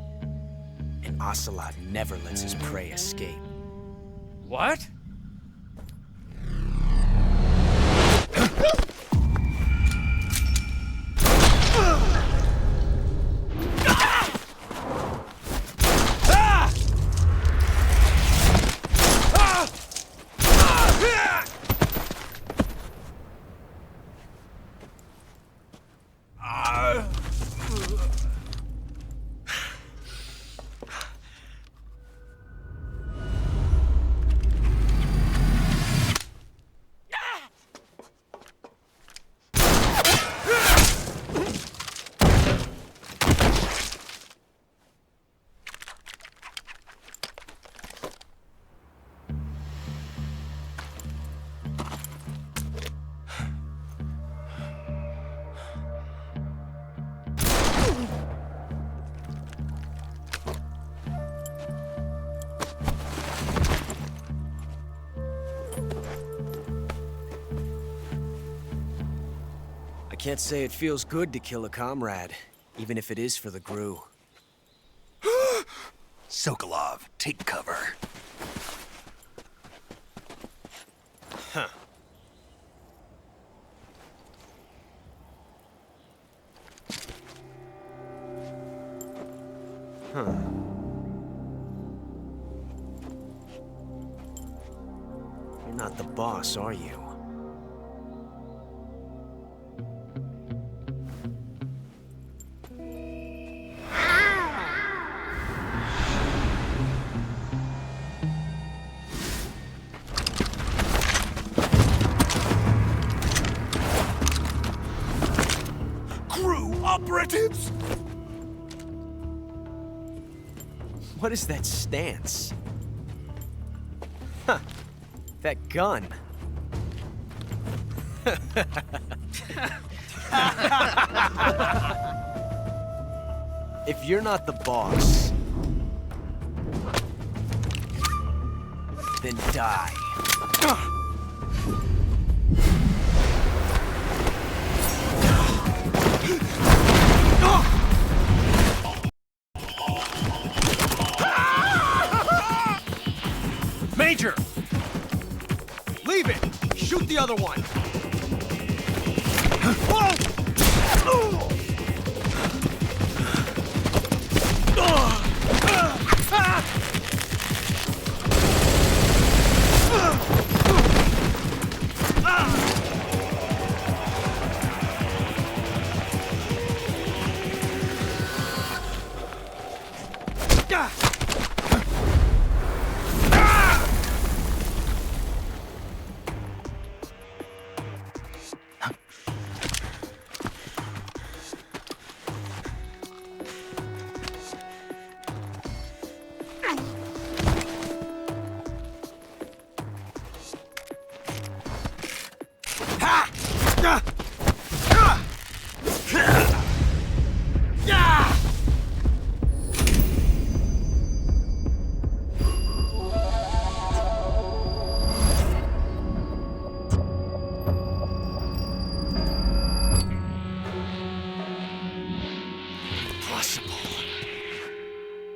And Ocelot never lets his prey escape. What? I can't say it feels good to kill a comrade, even if it is for the GRU. Sokolov, take cover. Huh. Huh. You're not the boss, are you? Operatives! What is that stance? Huh. That gun. If you're not the boss, then die. Major! Leave it! Shoot the other one! Whoa!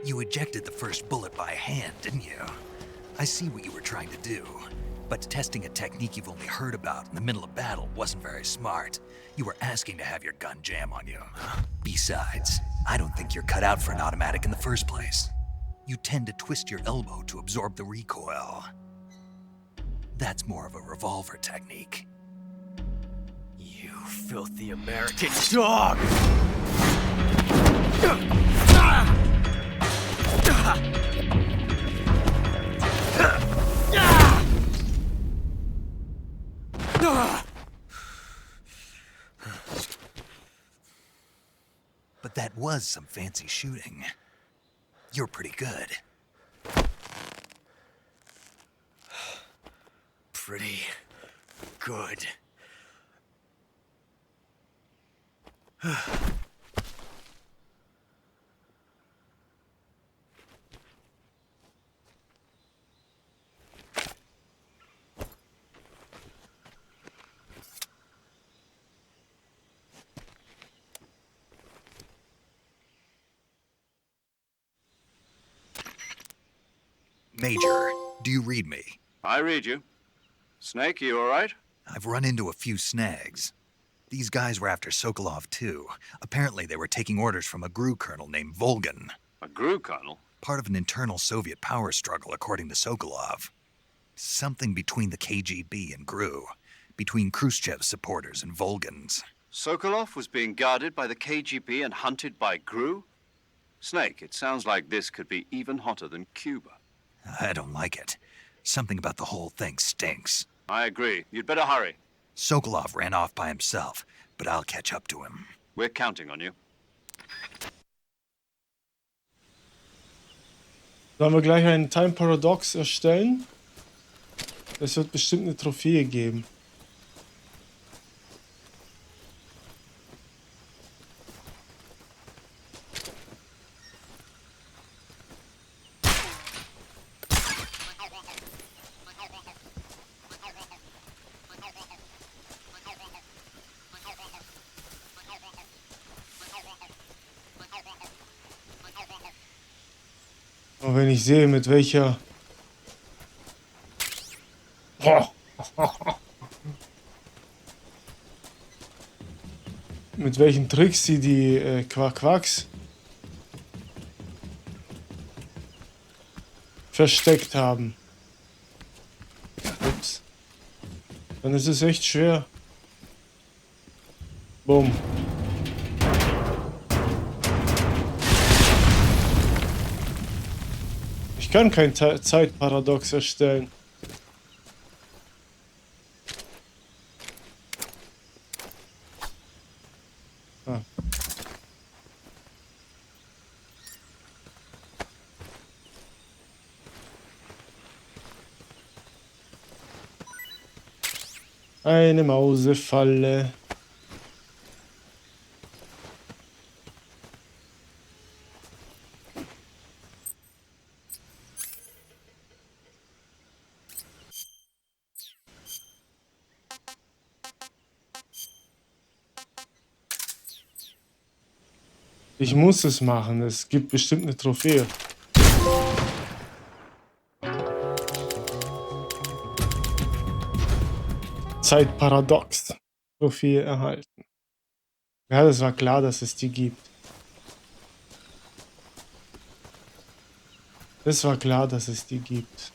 You ejected the first bullet by hand, didn't you? I see what you were trying to do. But testing a technique you've only heard about in the middle of battle wasn't very smart. You were asking to have your gun jam on you. Besides, I don't think you're cut out for an automatic in the first place. you tend to twist your elbow to absorb the recoil. That's more of a revolver technique. You filthy American dog! But that was some fancy shooting. You're pretty good. Pretty good. Major, do you read me? I read you. Snake, you all right? I've run into a few snags. These guys were after Sokolov too. Apparently they were taking orders from a GRU colonel named Volgan. A GRU colonel? Part of an internal Soviet power struggle, according to Sokolov. Something between the KGB and GRU. Between Khrushchev's supporters and Volgan's. Sokolov was being guarded by the KGB and hunted by GRU? Snake, it sounds like this could be even hotter than Cuba. I don't like it. Something about the whole thing stinks. I agree. You'd better hurry. Sokolov ran off by himself, but I'll catch up to him. We're counting on you. Sollen wir gleich einen Time Paradox erstellen? Es wird bestimmt eine Trophäe geben. Und wenn ich sehe, mit welcher... mit welchen Tricks sie die Quacks versteckt haben. Ups. Dann ist es echt schwer. Bumm. Ich kann kein Zeitparadox erstellen. Ah. Eine Mausefalle. Ich muss es machen, es gibt bestimmt eine Trophäe. Zeitparadox. Trophäe erhalten. Ja, das war klar, dass es die gibt. Das war klar, dass es die gibt.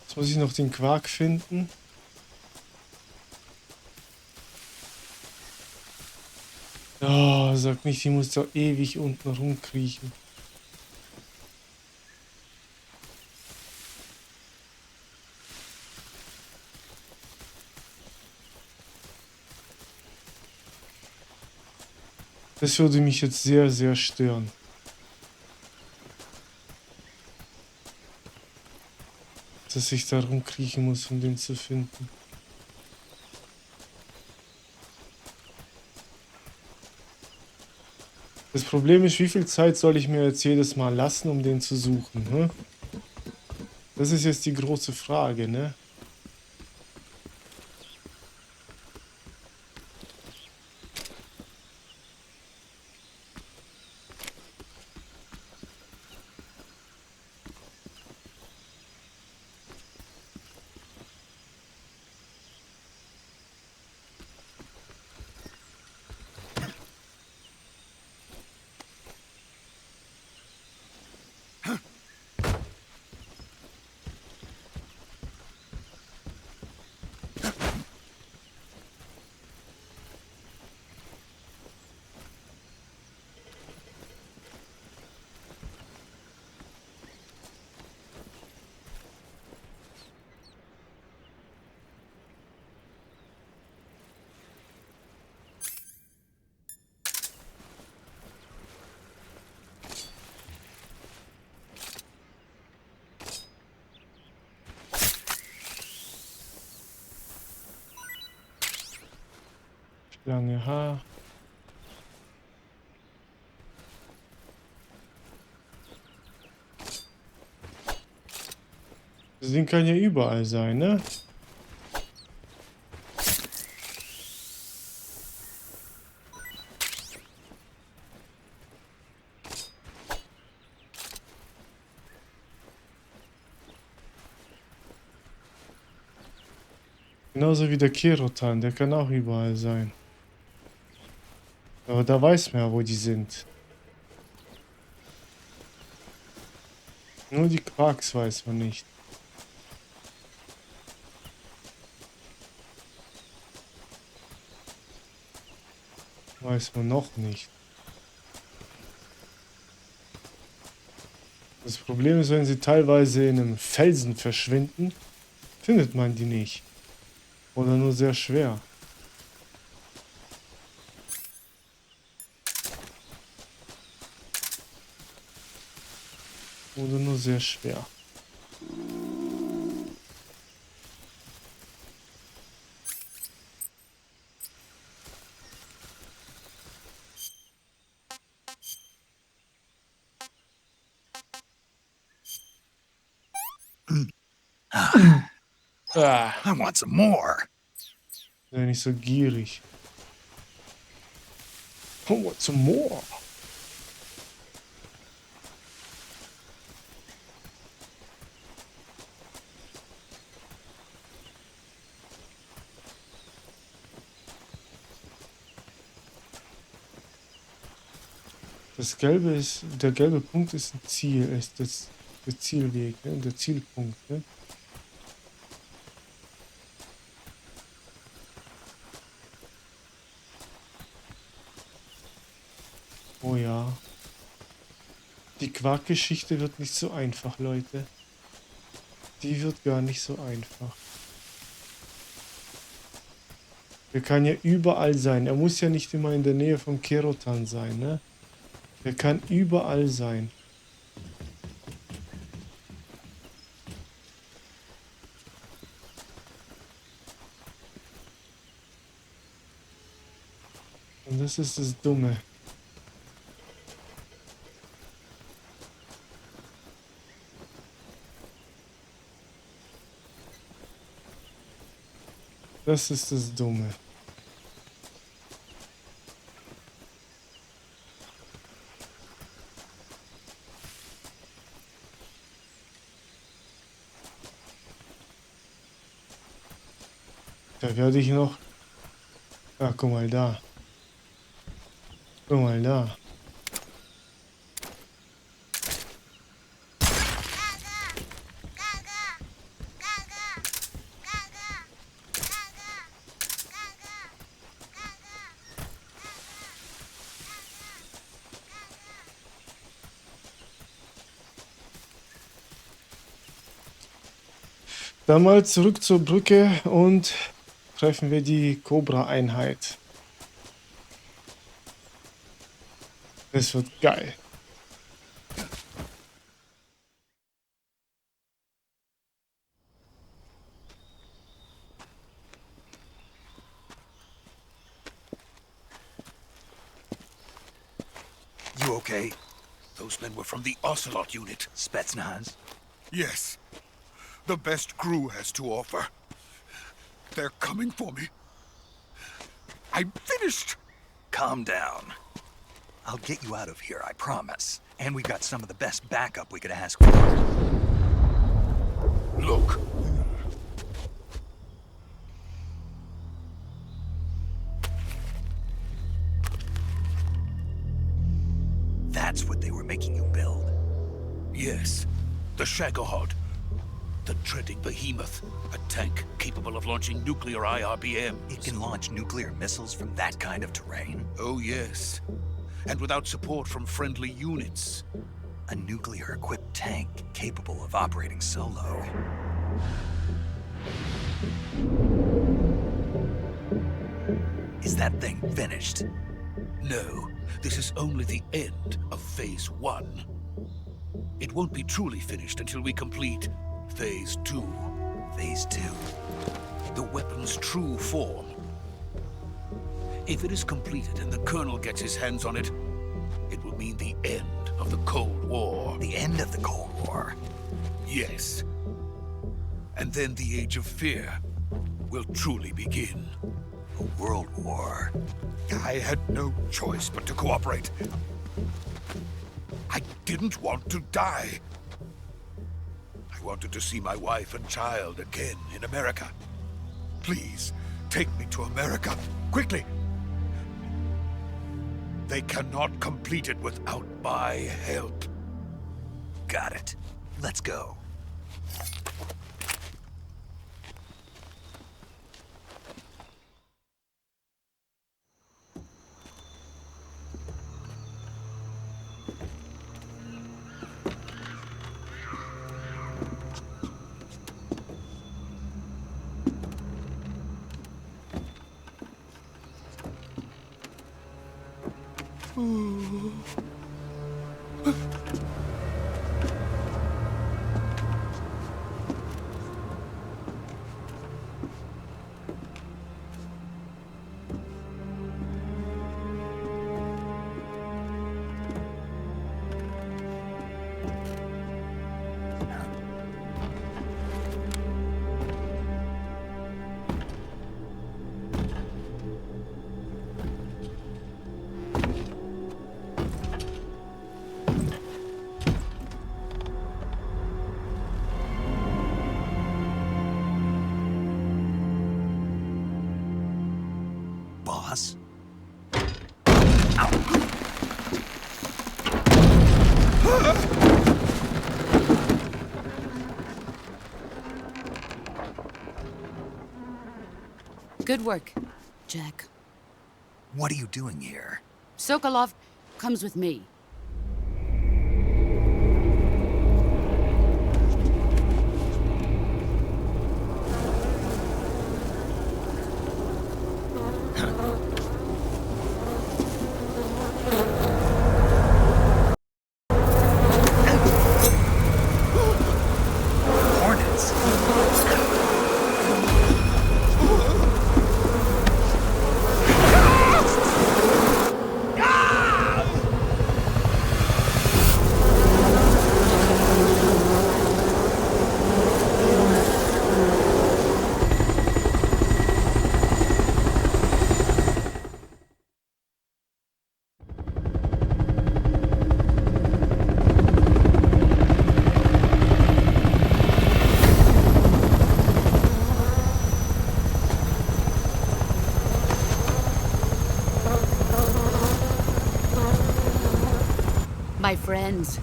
Jetzt muss ich noch den Quark finden. Oh, sag nicht, die muss da ewig unten rumkriechen. Das würde mich jetzt sehr, sehr stören. Dass ich da rumkriechen muss, um den zu finden. Das Problem ist, wie viel Zeit soll ich mir jetzt jedes Mal lassen, um den zu suchen, ne? Das ist jetzt die große Frage, ne? Lange Haar. Das Ding kann ja überall sein, ne? Genauso wie der Kerotan, der kann auch überall sein. Aber da weiß man ja, wo die sind. Nur die Quarks weiß man nicht. Weiß man noch nicht. Das Problem ist, wenn sie teilweise in einem Felsen verschwinden, findet man die nicht. Oder nur sehr schwer. Oder nur sehr schwer. I want some more. Sei nicht so gierig. I want some more. Das Gelbe ist, der gelbe Punkt ist ein Ziel, ist das der Zielweg, ne? Der Zielpunkt, ne? Oh ja. Die Quark-Geschichte wird nicht so einfach, Leute. Die wird gar nicht so einfach. Der kann ja überall sein. Er muss ja nicht immer in der Nähe vom Kerotan sein, ne? Der kann überall sein. Und das ist das Dumme. Das ist das Dumme. Da werde ich noch... Ah, guck mal da. Guck mal da. Dann mal zurück zur Brücke und treffen wir die Cobra-Einheit. Das wird geil. You okay? Those men were from the Ocelot unit. Spetsnaz? Yes. The best crew has to offer. They're coming for me. I'm finished. Calm down. I'll get you out of here, I promise. And we got some of the best backup we could ask for. Look. That's what they were making you build? Yes. The Shagohod. The treading behemoth. A tank capable of launching nuclear IRBMs. It can launch nuclear missiles from that kind of terrain? Oh, yes. And without support from friendly units. A nuclear-equipped tank capable of operating solo. Is that thing finished? No, this is only the end of Phase 1. It won't be truly finished until we complete Phase 2. Phase 2? The weapon's true form. If it is completed and the Colonel gets his hands on it, it will mean the end of the Cold War. The end of the Cold War? Yes. And then the Age of Fear will truly begin. A world war. I had no choice but to cooperate. I didn't want to die. I wanted to see my wife and child again in America. Please, take me to America, quickly. They cannot complete it without my help. Got it. Let's go. Boss? Good work, Jack. What are you doing here? Sokolov comes with me. My friends,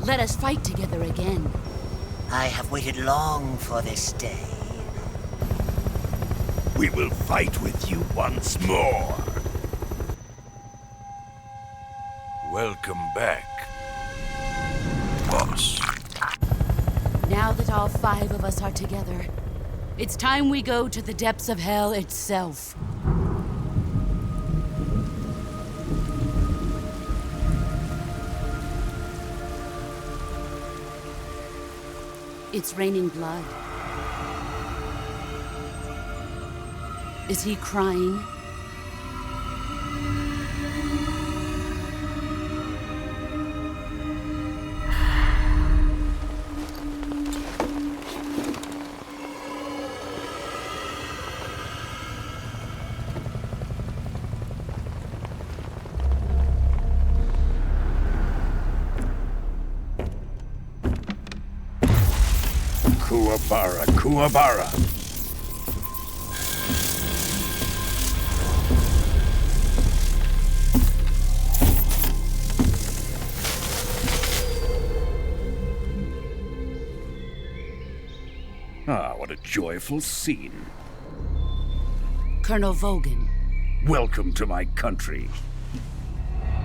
let us fight together again. I have waited long for this day. We will fight with you once more. Welcome back, boss. Now that all 5 of us are together, it's time we go to the depths of hell itself. It's raining blood. Is he crying? Kuwabara, Kuwabara. Ah, what a joyful scene. Colonel Vogan. Welcome to my country.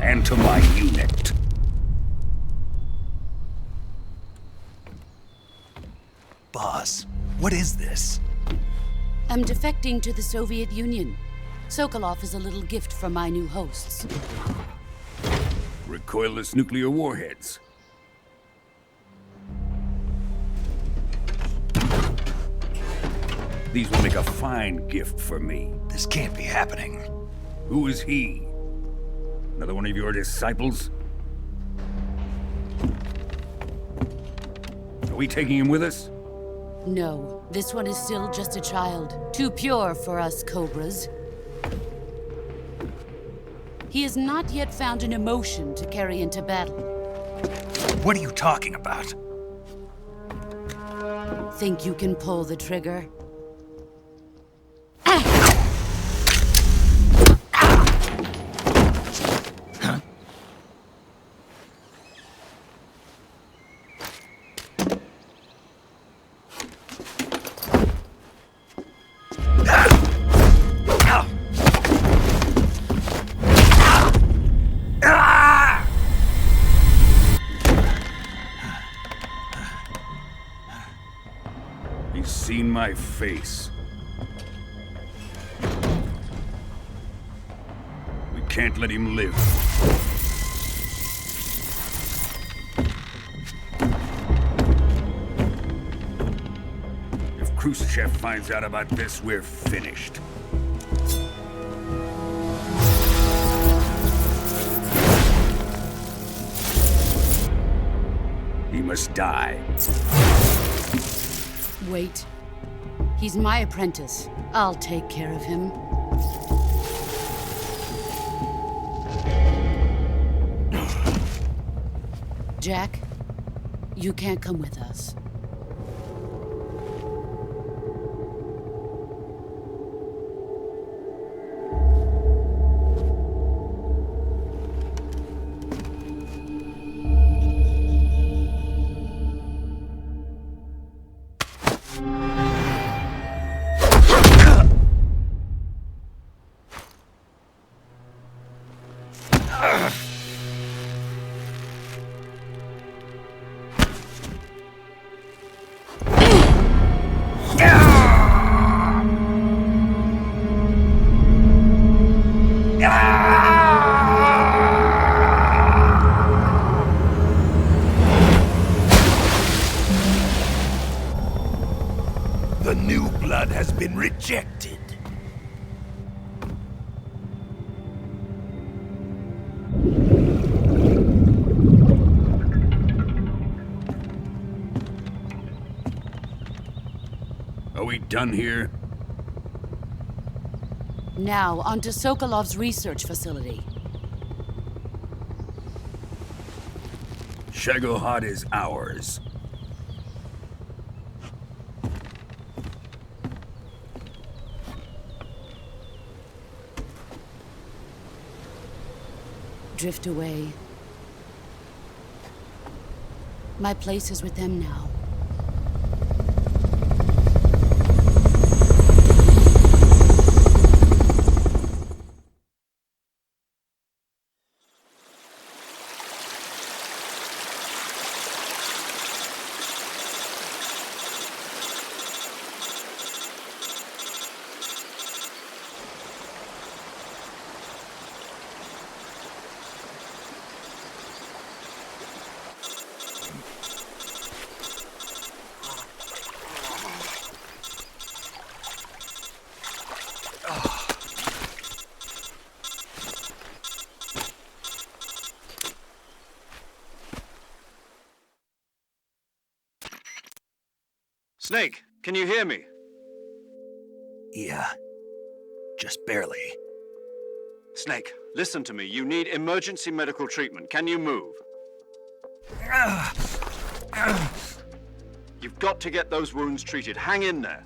And to my unit. Boss, what is this? I'm defecting to the Soviet Union. Sokolov is a little gift from my new hosts. Recoilless nuclear warheads. These will make a fine gift for me. This can't be happening. Who is he? Another one of your disciples? Are we taking him with us? No, this one is still just a child. Too pure for us Cobras. He has not yet found an emotion to carry into battle. What are you talking about? Think you can pull the trigger? He's seen my face. We can't let him live. If Khrushchev finds out about this, we're finished. He must die. Wait. He's my apprentice. I'll take care of him. Jack, you can't come with us. The new blood has been rejected. Are we done here? Now, on to Sokolov's research facility. Shagohod is ours. Drift away. My place is with them now. Snake, can you hear me? Yeah, just barely. Snake, listen to me. You need emergency medical treatment. Can you move? You've got to get those wounds treated. Hang in there.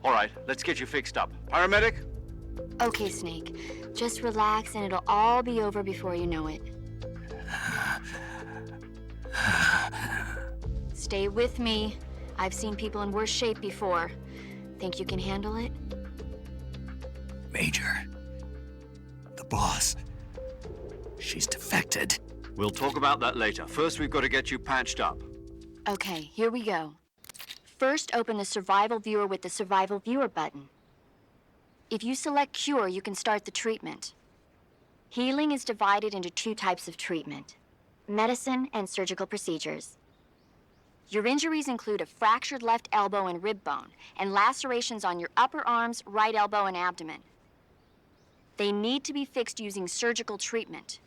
All right, let's get you fixed up. Paramedic? Okay, Snake. Just relax and it'll all be over before you know it. Stay with me. I've seen people in worse shape before. Think you can handle it? Major. The boss. She's defected. We'll talk about that later. First, we've got to get you patched up. Okay, here we go. First, open the Survival Viewer with the Survival Viewer button. If you select Cure, you can start the treatment. Healing is divided into two types of treatment: medicine and surgical procedures. Your injuries include a fractured left elbow and rib bone, and lacerations on your upper arms, right elbow, and abdomen. They need to be fixed using surgical treatment.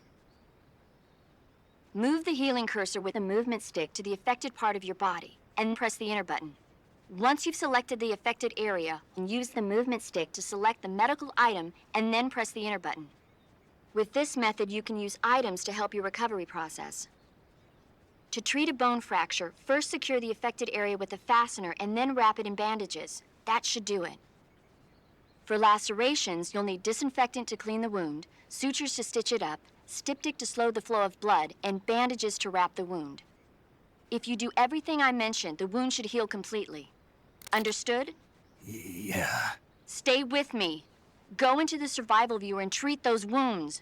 Move the healing cursor with a movement stick to the affected part of your body, and press the enter button. Once you've selected the affected area, use the movement stick to select the medical item, and then press the enter button. With this method, you can use items to help your recovery process. To treat a bone fracture, first secure the affected area with a fastener and then wrap it in bandages. That should do it. For lacerations, you'll need disinfectant to clean the wound, sutures to stitch it up, styptic to slow the flow of blood, and bandages to wrap the wound. If you do everything I mentioned, the wound should heal completely. Understood? Yeah. Stay with me. Go into the survival viewer and treat those wounds.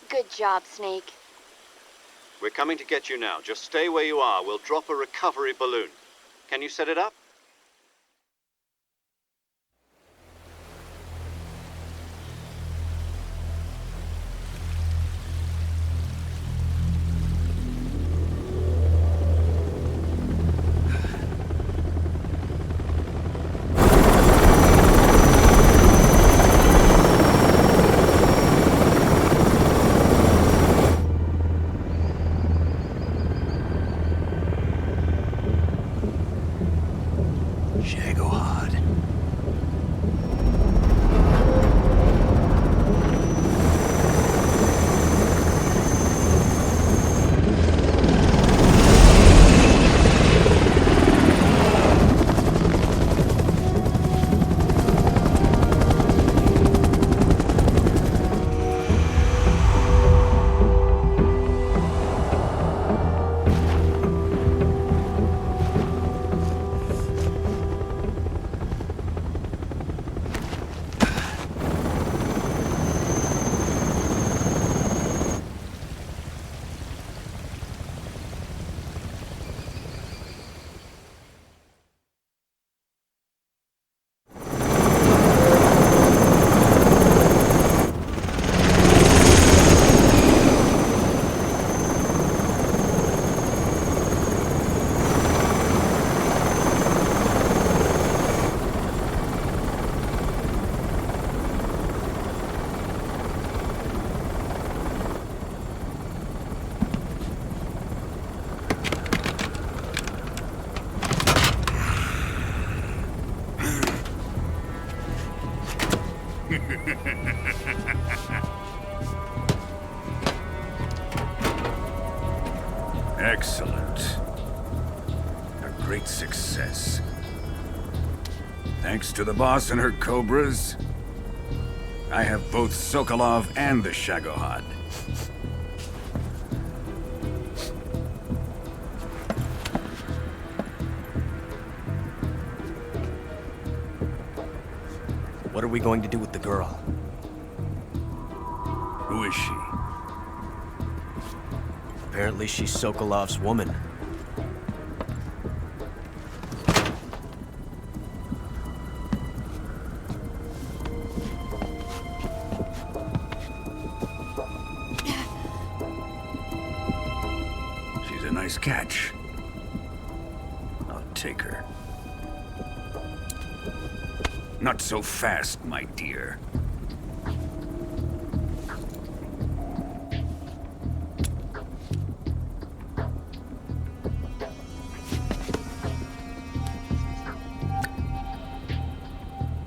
Good job, Snake. We're coming to get you now. Just stay where you are. We'll drop a recovery balloon. Can you set it up? Excellent. A great success. Thanks to the boss and her cobras, I have both Sokolov and the Shagohod. What are are we going to do with the girl? Who is she? Apparently she's Sokolov's woman. She's a nice catch. I'll take her. Not so fast, my dear.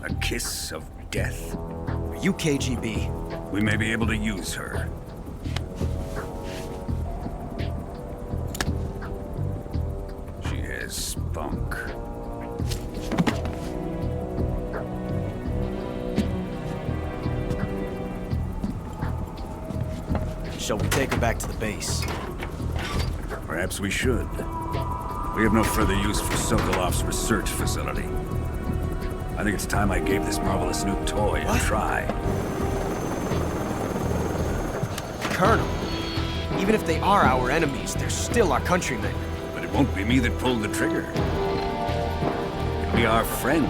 A kiss of death? Are you KGB? We may be able to use her. She has spunk. Shall we take her back to the base? Perhaps we should. We have no further use for Sokolov's research facility. I think it's time I gave this marvelous new toy a try. Colonel, even if they are our enemies, they're still our countrymen. But it won't be me that pulled the trigger. It'll be our friend,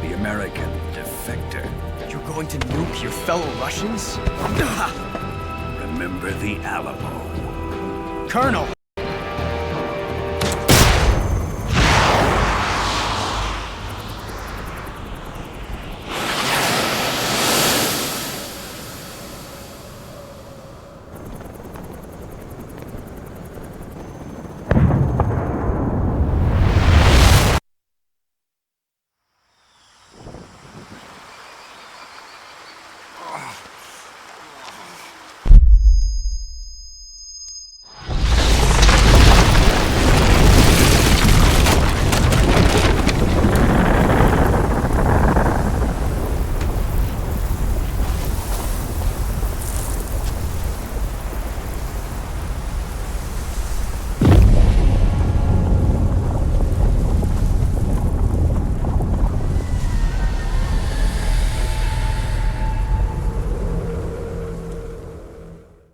the American defector. You're going to nuke your fellow Russians? Remember the Alamo. Colonel!